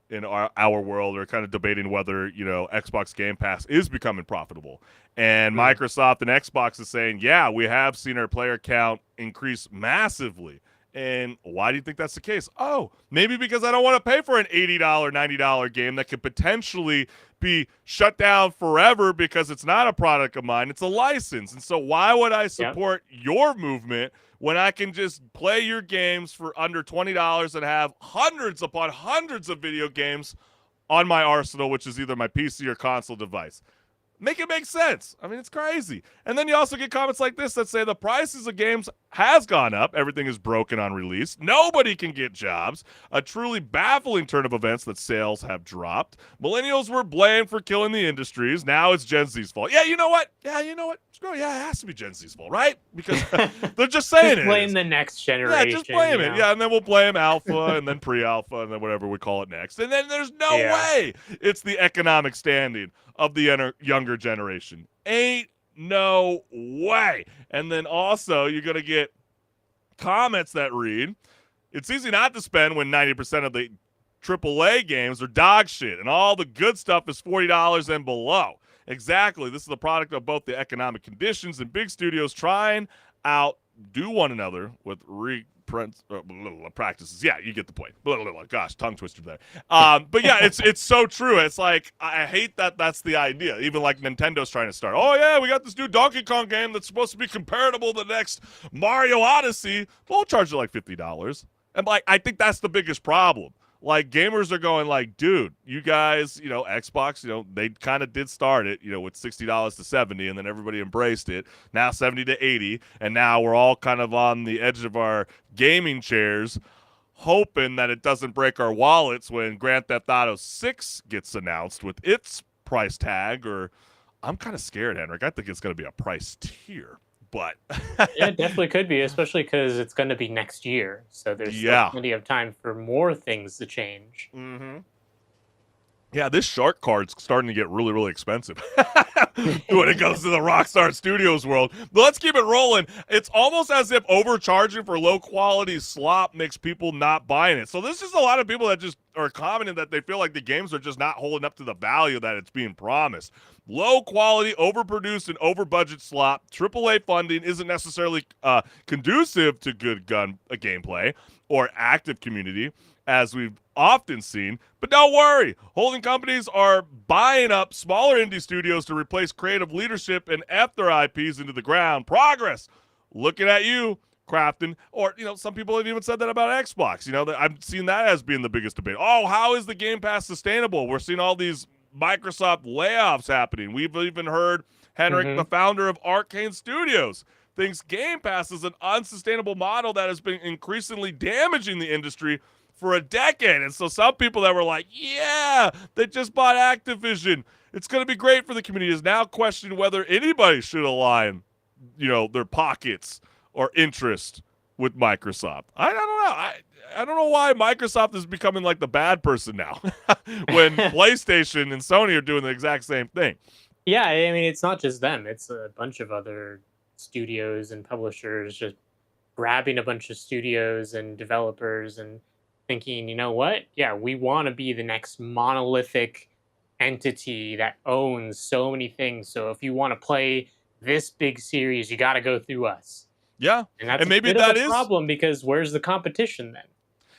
in our world, are kind of debating whether, Xbox Game Pass is becoming profitable. And Microsoft and Xbox is saying, yeah, we have seen our player count increase massively. And why do you think that's the case? Oh, maybe because I don't want to pay for an $80, $90 game that could potentially be shut down forever because it's not a product of mine. It's a license. And so why would I support your movement when I can just play your games for under $20 and have hundreds upon hundreds of video games on my arsenal, which is either my PC or console device? Make it make sense. I mean, it's crazy. And then you also get comments like this that say the prices of games has gone up. Everything is broken on release. Nobody can get jobs. A truly baffling turn of events that sales have dropped. Millennials were blamed for killing the industries. Now it's Gen Z's fault. Yeah, you know what? Screw it. Yeah, it has to be Gen Z's fault, right? Because they're just saying just blame the next generation. Yeah, just blame it. Yeah, and then we'll blame alpha and then pre-alpha and then whatever we call it next. And then there's no way it's the economic standing of the younger generation. Ain't no way. And then also you're going to get comments that read, it's easy not to spend when 90% of the AAA games are dog shit and all the good stuff is $40 and below. Exactly. This is the product of both the economic conditions and big studios trying outdo one another with practices. Yeah, you get the point. Gosh, tongue twister there. But yeah, it's so true. It's like I hate that that's the idea. Even like Nintendo's trying to start. Oh yeah, we got this new Donkey Kong game that's supposed to be comparable to the next Mario Odyssey. We'll charge you like $50. And like I think that's the biggest problem. Like gamers are going like, dude, you guys, Xbox, they kind of did start it, with $60 to $70, and then everybody embraced it. Now $70 to $80, and now we're all kind of on the edge of our gaming chairs, hoping that it doesn't break our wallets when Grand Theft Auto 6 gets announced with its price tag. Or I'm kind of scared, HenricK. I think it's going to be a price tier. But yeah, it definitely could be, especially because it's going to be next year. So there's still plenty of time for more things to change. Mm-hmm. Yeah, this shark card's starting to get really, really expensive when it comes to the Rockstar Studios world. But let's keep it rolling. It's almost as if overcharging for low-quality slop makes people not buying it. So there's just a lot of people that just are commenting that they feel like the games are just not holding up to the value that it's being promised. Low-quality, overproduced, and over-budget slop, AAA funding isn't necessarily conducive to good gameplay or active community, as we've often seen. But don't worry, holding companies are buying up smaller indie studios to replace creative leadership and F their IPs into the ground. Progress. Looking at you, Crafton. Or, some people have even said that about Xbox. I've seen that as being the biggest debate. Oh, how is the Game Pass sustainable? We're seeing all these Microsoft layoffs happening. We've even heard HenricK, the founder of Arcane Studios, thinks Game Pass is an unsustainable model that has been increasingly damaging the industry for a decade. And so some people that were like, yeah, they just bought Activision, it's going to be great for the community, is now questioning whether anybody should align, their pockets or interest with Microsoft. I don't know. I don't know why Microsoft is becoming like the bad person now when PlayStation and Sony are doing the exact same thing. Yeah, I mean, it's not just them. It's a bunch of other studios and publishers just grabbing a bunch of studios and developers and thinking, you know what? Yeah, we want to be the next monolithic entity that owns so many things. So if you want to play this big series, you got to go through us. Yeah, and that's maybe a bit that of a is problem, because where's the competition then?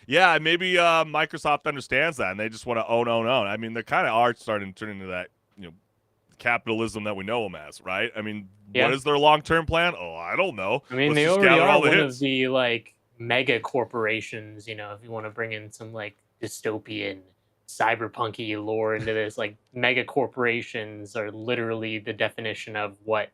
Yeah, maybe Microsoft understands that, and they just want to own. I mean, they kind of are starting to turn into that, capitalism that we know them as, right? I mean, what is their long-term plan? Oh, I don't know. I mean, they already are one of the mega corporations. If you want to bring in some dystopian, cyberpunky lore into this, mega corporations are literally the definition of what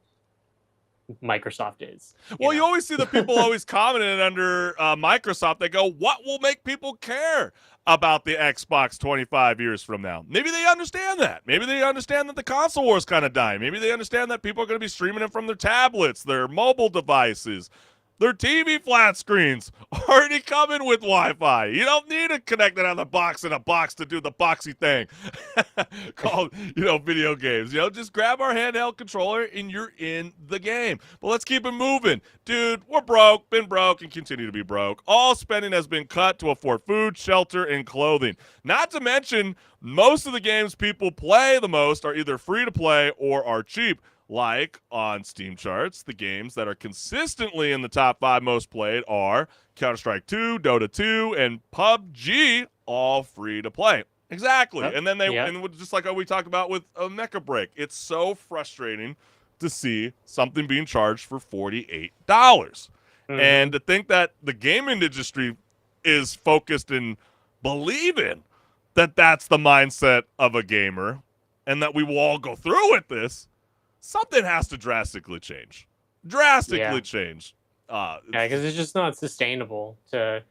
Microsoft is. Well, you always see the people always commenting under Microsoft. They go, what will make people care about the Xbox 25 years from now? Maybe they understand that. Maybe they understand that the console war is kind of dying. Maybe they understand that people are going to be streaming it from their tablets, their mobile devices. Their TV flat screens already coming with Wi-Fi. You don't need to connect it on the box in a box to do the boxy thing called, video games. Just grab our handheld controller and you're in the game. But let's keep it moving. Dude, we're broke, been broke, and continue to be broke. All spending has been cut to afford food, shelter, and clothing. Not to mention, most of the games people play the most are either free to play or are cheap. Like on Steam charts, the games that are consistently in the top 5 most played are Counter-Strike 2, Dota 2, and PUBG, all free to play. Exactly. Yep. And then and just like we talked about with MechaBreak, it's so frustrating to see something being charged for $48. And to think that the gaming industry is focused in believing that that's the mindset of a gamer and that we will all go through with this. Something has to drastically change. Change. Because it's just not sustainable to,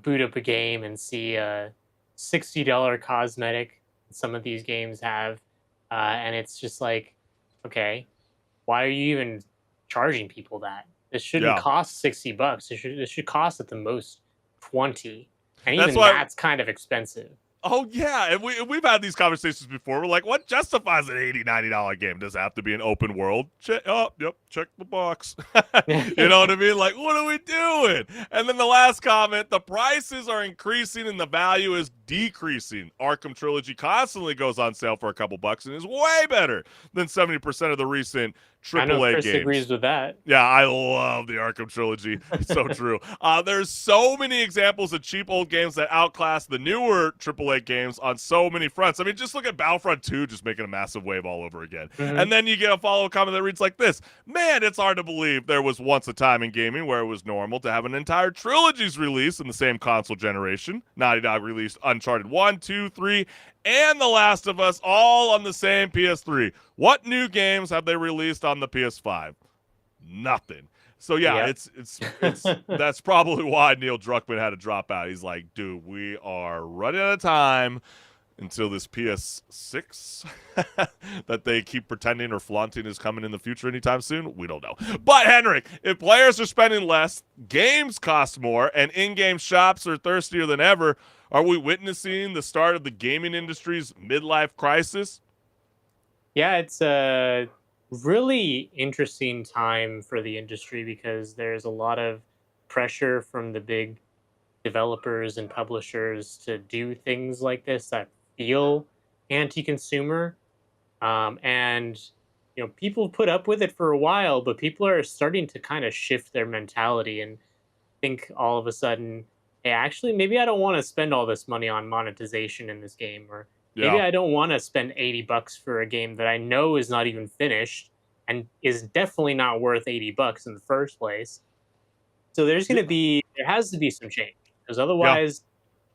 boot up a game and see a $60 cosmetic some of these games have, and it's just like, okay, why are you even charging people that? This shouldn't cost $60. This should cost at the most $20, and even that's kind of expensive. Oh, yeah, and we've had these conversations before. We're like, what justifies an $80, $90 game? Does it have to be an open world? Yep. check the box. You know what I mean? Like, what are we doing? And then the last comment, the prices are increasing and the value is decreasing. Arkham Trilogy constantly goes on sale for a couple bucks and is way better than 70% of the recent I know AAA Chris games. agrees with that. Yeah, I love the Arkham Trilogy. It's so true. There's so many examples of cheap old games that outclass the newer AAA games on so many fronts. I mean, just look at Battlefront 2 just making a massive wave all over again. Mhm. And then you get a follow-up comment that reads like this. Man, it's hard to believe there was once a time in gaming where it was normal to have an entire trilogy's release in the same console generation. Naughty Dog released Uncharted 1, 2, 3, and The Last of Us all on the same PS3. What new games have they released on the PS5? Nothing. So yeah, Yep. it's that's probably why Neil Druckmann had to drop out. He's like, dude, we are running out of time until this PS6 that they keep pretending or flaunting is coming in the future anytime soon. We don't know. But HenricK, if players are spending less, games cost more, and in-game shops are thirstier than ever, are we witnessing the start of the gaming industry's midlife crisis? Yeah, it's a really interesting time for the industry because there's a lot of pressure from the big developers and publishers to do things like this that feel anti-consumer. And people put up with it for a while, but people are starting to kind of shift their mentality and think all of a sudden, hey, actually, maybe I don't want to spend all this money on monetization in this game, or maybe Yeah. I don't want to spend $80 for a game that I know is not even finished and is definitely not worth $80 in the first place. So there has to be some change because otherwise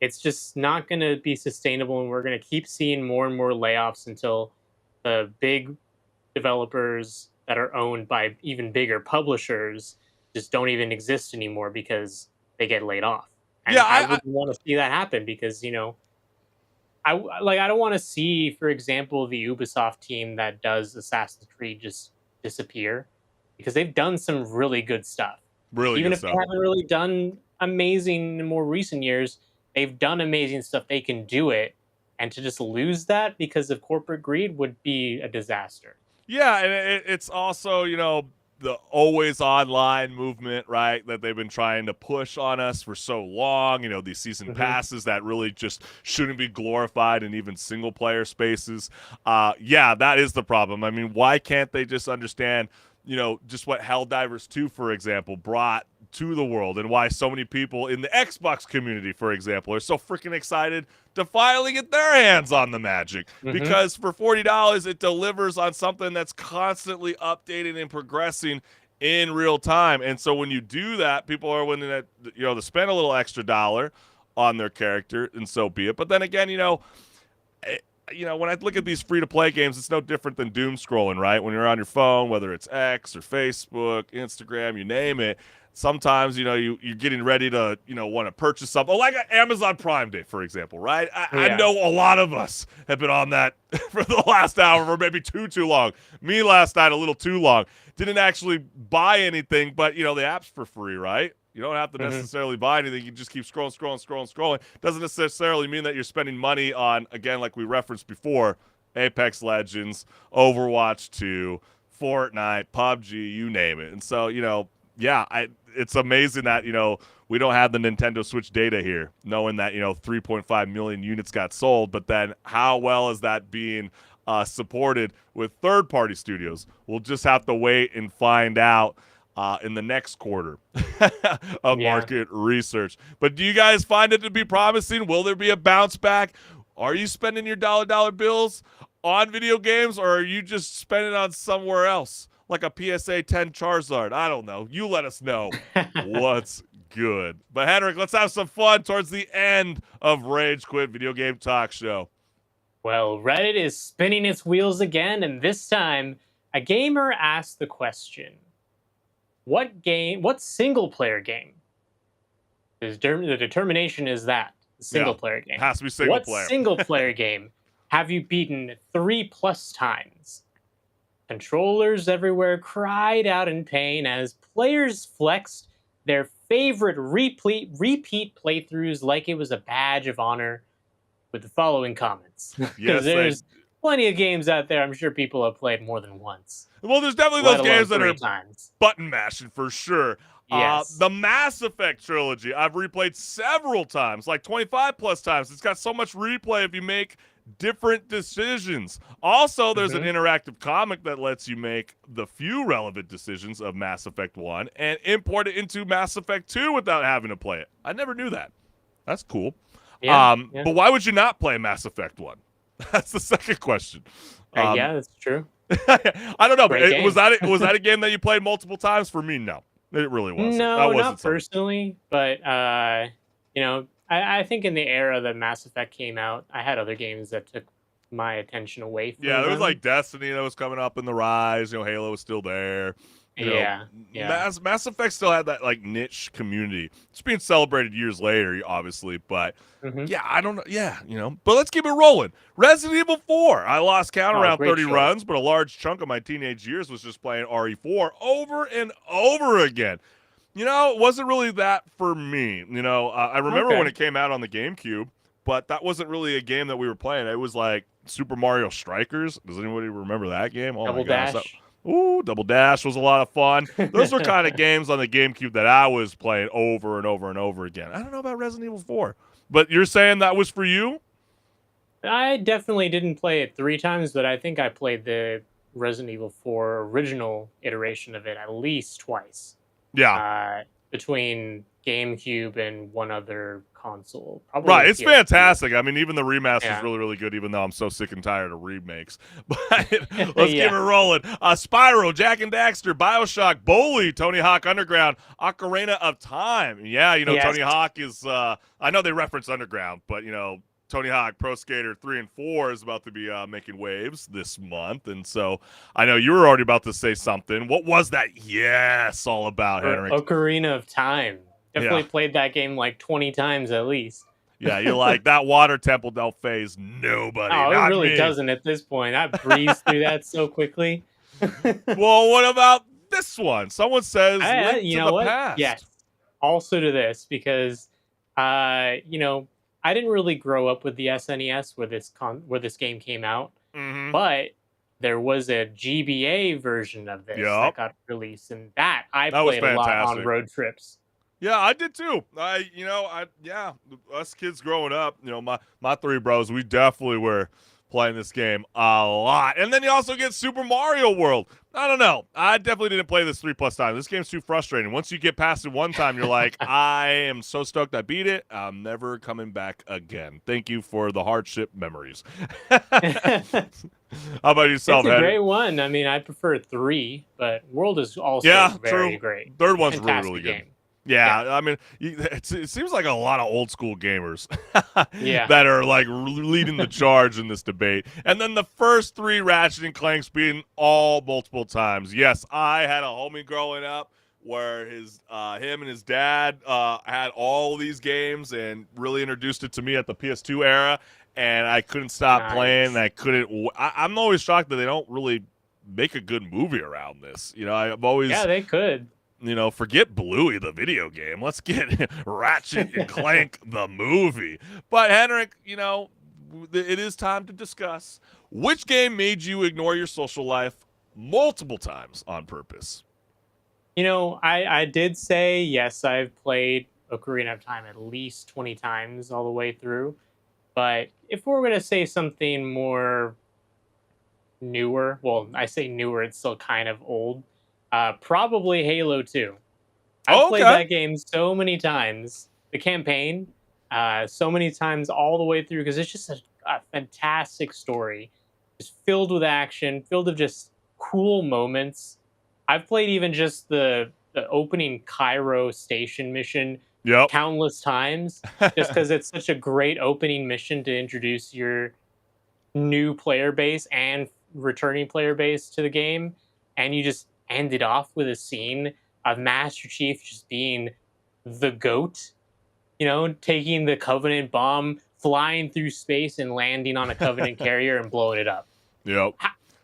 it's just not going to be sustainable. And we're going to keep seeing more and more layoffs until the big developers that are owned by even bigger publishers just don't even exist anymore because they get laid off. And Yeah, I wouldn't want to see that happen because, I don't want to see, for example, the Ubisoft team that does Assassin's Creed just disappear because they've done some really good stuff. really Even good if they stuff. haven't really done amazing in more recent years, they've done amazing stuff. They can do it, and to just lose that because of corporate greed would be a disaster. Yeah, and it's also, the always online movement, right, that they've been trying to push on us for so long, these season Mhm. passes that really just shouldn't be glorified in even single player spaces. Yeah, that is the problem. I mean, why can't they just understand, just what Helldivers 2, for example, brought to the world and why so many people in the Xbox community, for example, are so freaking excited to finally get their hands on the magic Mhm. because for $40 it delivers on something that's constantly updating and progressing in real time. And so when you do that, people are willing to spend a little extra dollar on their character, and so be it. But then again, when I look at these free-to-play games, it's no different than doom scrolling, right? When you're on your phone, whether it's X or Facebook, Instagram, you name it, sometimes, you're getting ready to, want to purchase something. Like Amazon Prime Day, for example, right? I Yeah. know a lot of us have been on that for the last hour or maybe too long. Me last night, a little too long. Didn't actually buy anything, but, the app's for free, right? You don't have to Mhm. necessarily buy anything. You just keep scrolling. Doesn't necessarily mean that you're spending money on, again, like we referenced before, Apex Legends, Overwatch 2, Fortnite, PUBG, you name it. And so, it's amazing that, we don't have the Nintendo Switch data here, knowing that, 3.5 million units got sold. But then how well is that being supported with third-party studios? We'll just have to wait and find out in the next quarter of Yeah. market research. But do you guys find it to be promising? Will there be a bounce back? Are you spending your dollar bills on video games, or are you just spending on somewhere else, like a PSA 10 Charizard? I don't know. You let us know what's good. But HenricK, let's have some fun towards the end of Rage Quit Video Game Talk Show. Well, Reddit is spinning its wheels again, and this time, a gamer asked the question: what single player game? The determination is that single player game. Has to be single What player. single player game have you beaten 3+ times? Controllers everywhere cried out in pain as players flexed their favorite repeat playthroughs like it was a badge of honor with the following comments. 'Cause Yes, they there's plenty of games out there I'm sure people have played more than once. Well, there's definitely Let those alone games that 3 are times. button mashing for sure. Yes. The Mass Effect trilogy, I've replayed several times, like 25 plus times. It's got so much replay if you make different decisions. Also, there's an interactive comic that lets you make the few relevant decisions of Mass Effect 1 and import it into Mass Effect 2 without having to play it. I never knew that. That's cool. Yeah, But why would you not play Mass Effect 1? That's the second question. Yeah, that's true. I don't know, but Great was game. that a game that you played multiple times? For me, no. It really wasn't. That No, wasn't not something. personally, but you know, I think in the era that Mass Effect came out, I had other games that took my attention away from Yeah, there was them. like Destiny that was coming up in the rise. Halo was still there. Yeah. Mass Effect still had that like niche community. It's being celebrated years later, obviously, but yeah, I don't know. Yeah, but let's keep it rolling. Resident Evil 4. I lost count around great 30 choice. runs, but a large chunk of my teenage years was just playing RE4 over and over again. It wasn't really that for me. I remember when it came out on the GameCube, but that wasn't really a game that we were playing. It was like Super Mario Strikers. Does anybody remember that game? Oh Double my gosh. Dash. Double Dash was a lot of fun. Those were kind of games on the GameCube that I was playing over and over and over again. I don't know about Resident Evil 4, but you're saying that was for you? I definitely didn't play it 3 times, but I think I played the Resident Evil 4 original iteration of it at least twice. Yeah. Between GameCube and one other console. Probably Right, it's PS2. fantastic. I mean, even the remaster is Yeah. really, really good, even though I'm so sick and tired of remakes. But let's keep it rolling. Spyro, Jak and Daxter, Bioshock, Bully, Tony Hawk Underground, Ocarina of Time. Yeah, Yes. Tony Hawk is, I know they reference Underground, but, Tony Hawk Pro Skater 3 and 4 is about to be making waves this month. And so I know you were already about to say something. What was that yes all about, Henrik? Ocarina of Time. Definitely Yeah. played that game like 20 times at least. Yeah, you're like, that water temple don't phase nobody. Oh, not it really me. doesn't at this point. I breezed through that so quickly. Well, what about this one? Someone says Link you to know the what? Past. Yes. Also to this, because I didn't really grow up with the SNES where this game came out, but there was a GBA version of this that got released, and that I That was played a lot on fantastic. road trips. Yeah, I did too. Us kids growing up, my 3 bros, we definitely were playing this game a lot. And then you also get Super Mario World. I don't know. I definitely didn't play this 3+ times. This game's too frustrating. Once you get past it one time, you're like, I am so stoked I beat it. I'm never coming back again. Thank you for the hardship memories. How about yourself, It's a Henry? great one. I mean, I prefer 3, but World is also very true. great. Third one's Fantastic really, really good. game. Yeah, I mean, it seems like a lot of old school gamers Yeah. that are like leading the charge in this debate. And then the first 3 Ratchet and Clanks being all multiple times. Yes, I had a homie growing up where him and his dad had all these games and really introduced it to me at the PS2 era, and I couldn't stop playing. And I'm always shocked that they don't really make a good movie around this. I've always they could. Forget Bluey, the video game. Let's get Ratchet and Clank, the movie. But, HenricK, it is time to discuss which game made you ignore your social life multiple times on purpose. I did say, yes, I've played Ocarina of Time at least 20 times all the way through. But if we're going to say something more newer, well, I say newer, it's still kind of old. Probably Halo 2. I've played that game so many times. The campaign, so many times all the way through, because it's just a fantastic story. It's filled with action, filled with just cool moments. I've played even just the opening Cairo station mission countless times, just because it's such a great opening mission to introduce your new player base and returning player base to the game. And you just ended off with a scene of Master Chief just being the GOAT, taking the Covenant bomb, flying through space and landing on a Covenant carrier and blowing it up. Yep.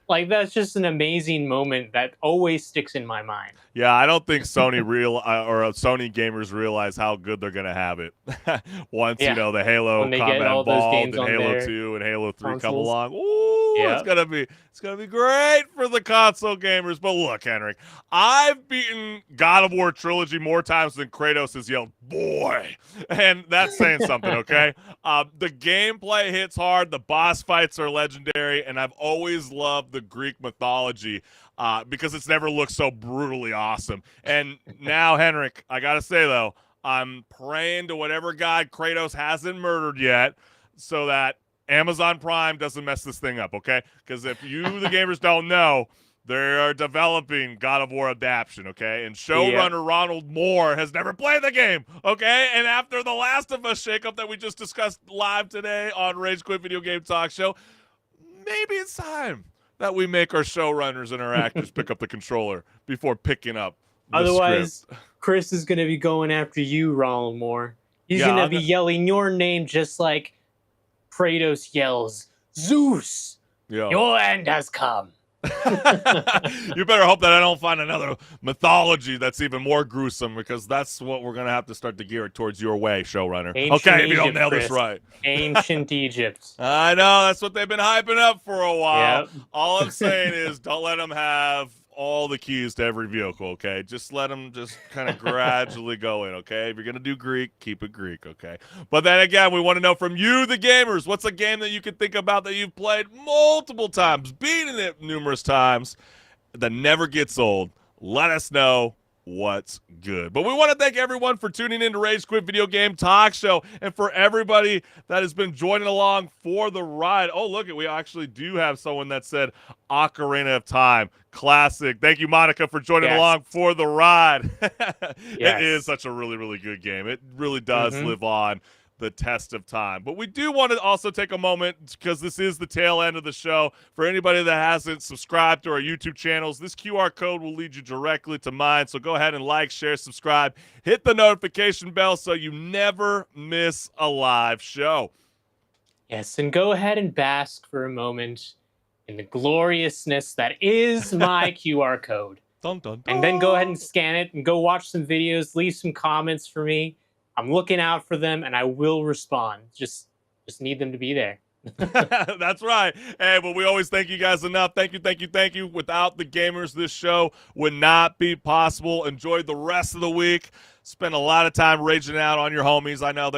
Like, that's just an amazing moment that always sticks in my mind. Yeah, I don't think Sony Sony gamers realize how good they're gonna have it once Yeah. the Halo When they get Combat all those Evolved games and on Halo their 2 and Halo 3 come consoles. along. Ooh, Yeah. it's gonna be great for the console gamers. But look, HenricK, I've beaten God of War trilogy more times than Kratos has yelled "boy," and that's saying something. Okay, the gameplay hits hard, the boss fights are legendary, and I've always loved the Greek mythology. Because it's never looked so brutally awesome. And now, HenricK, I gotta say though, I'm praying to whatever god Kratos hasn't murdered yet, so that Amazon Prime doesn't mess this thing up, okay? Because if you, the gamers, don't know, they are developing God of War adaptation, okay? And showrunner Ronald Moore has never played the game, okay? And after the Last of Us shakeup that we just discussed live today on Rage Quit Video Game Talk Show, maybe it's time that we make our showrunners and our actors pick up the controller before picking up the Otherwise, script. Chris is going to be going after you, Ronald Moore. He's Yeah, going to I'm be gonna- yelling your name just like Kratos yells, Zeus, Yeah. your end has come. You better hope that I don't find another mythology that's even more gruesome, because that's what we're gonna have to start to gear it towards your way, showrunner. Ancient Okay, if you don't Egypt, nail this Chris. right. Ancient Egypt. I know, that's what they've been hyping up for a while. Yep. All I'm saying is don't let them have all the keys to every vehicle, okay? Just let them just kind of gradually go in, okay? If you're going to do Greek, keep it Greek, okay? But then again, we want to know from you, the gamers, what's a game that you can think about that you've played multiple times, beaten it numerous times, that never gets old? Let us know what's good. But we want to thank everyone for tuning in to Rage Quit Video Game Talk Show, and for everybody that has been joining along for the ride. Oh, look, we actually do have someone that said Ocarina of Time. Classic. Thank you, Monica, for joining along for the ride. It is such a really, really good game. It really does live on the test of time. But we do want to also take a moment, because this is the tail end of the show, for anybody that hasn't subscribed to our YouTube channels. This QR code will lead you directly to mine, so go ahead and like, share, subscribe, hit the notification bell so you never miss a live show. Yes, and go ahead and bask for a moment in the gloriousness that is my QR code. Dun, dun, dun. And then go ahead and scan it and go watch some videos, leave some comments for me. I'm looking out for them, and I will respond. Just need them to be there. That's right. Hey, but we always thank you guys enough. Thank you, thank you, thank you. Without the gamers, this show would not be possible. Enjoy the rest of the week. Spend a lot of time raging out on your homies. I know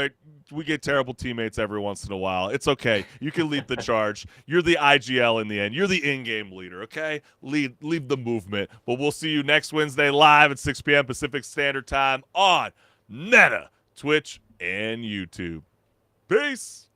we get terrible teammates every once in a while. It's okay. You can lead the charge. You're the IGL in the end. You're the in-game leader, okay? Lead the movement. But we'll see you next Wednesday live at 6 p.m. Pacific Standard Time on Meta, Twitch, and YouTube. Peace.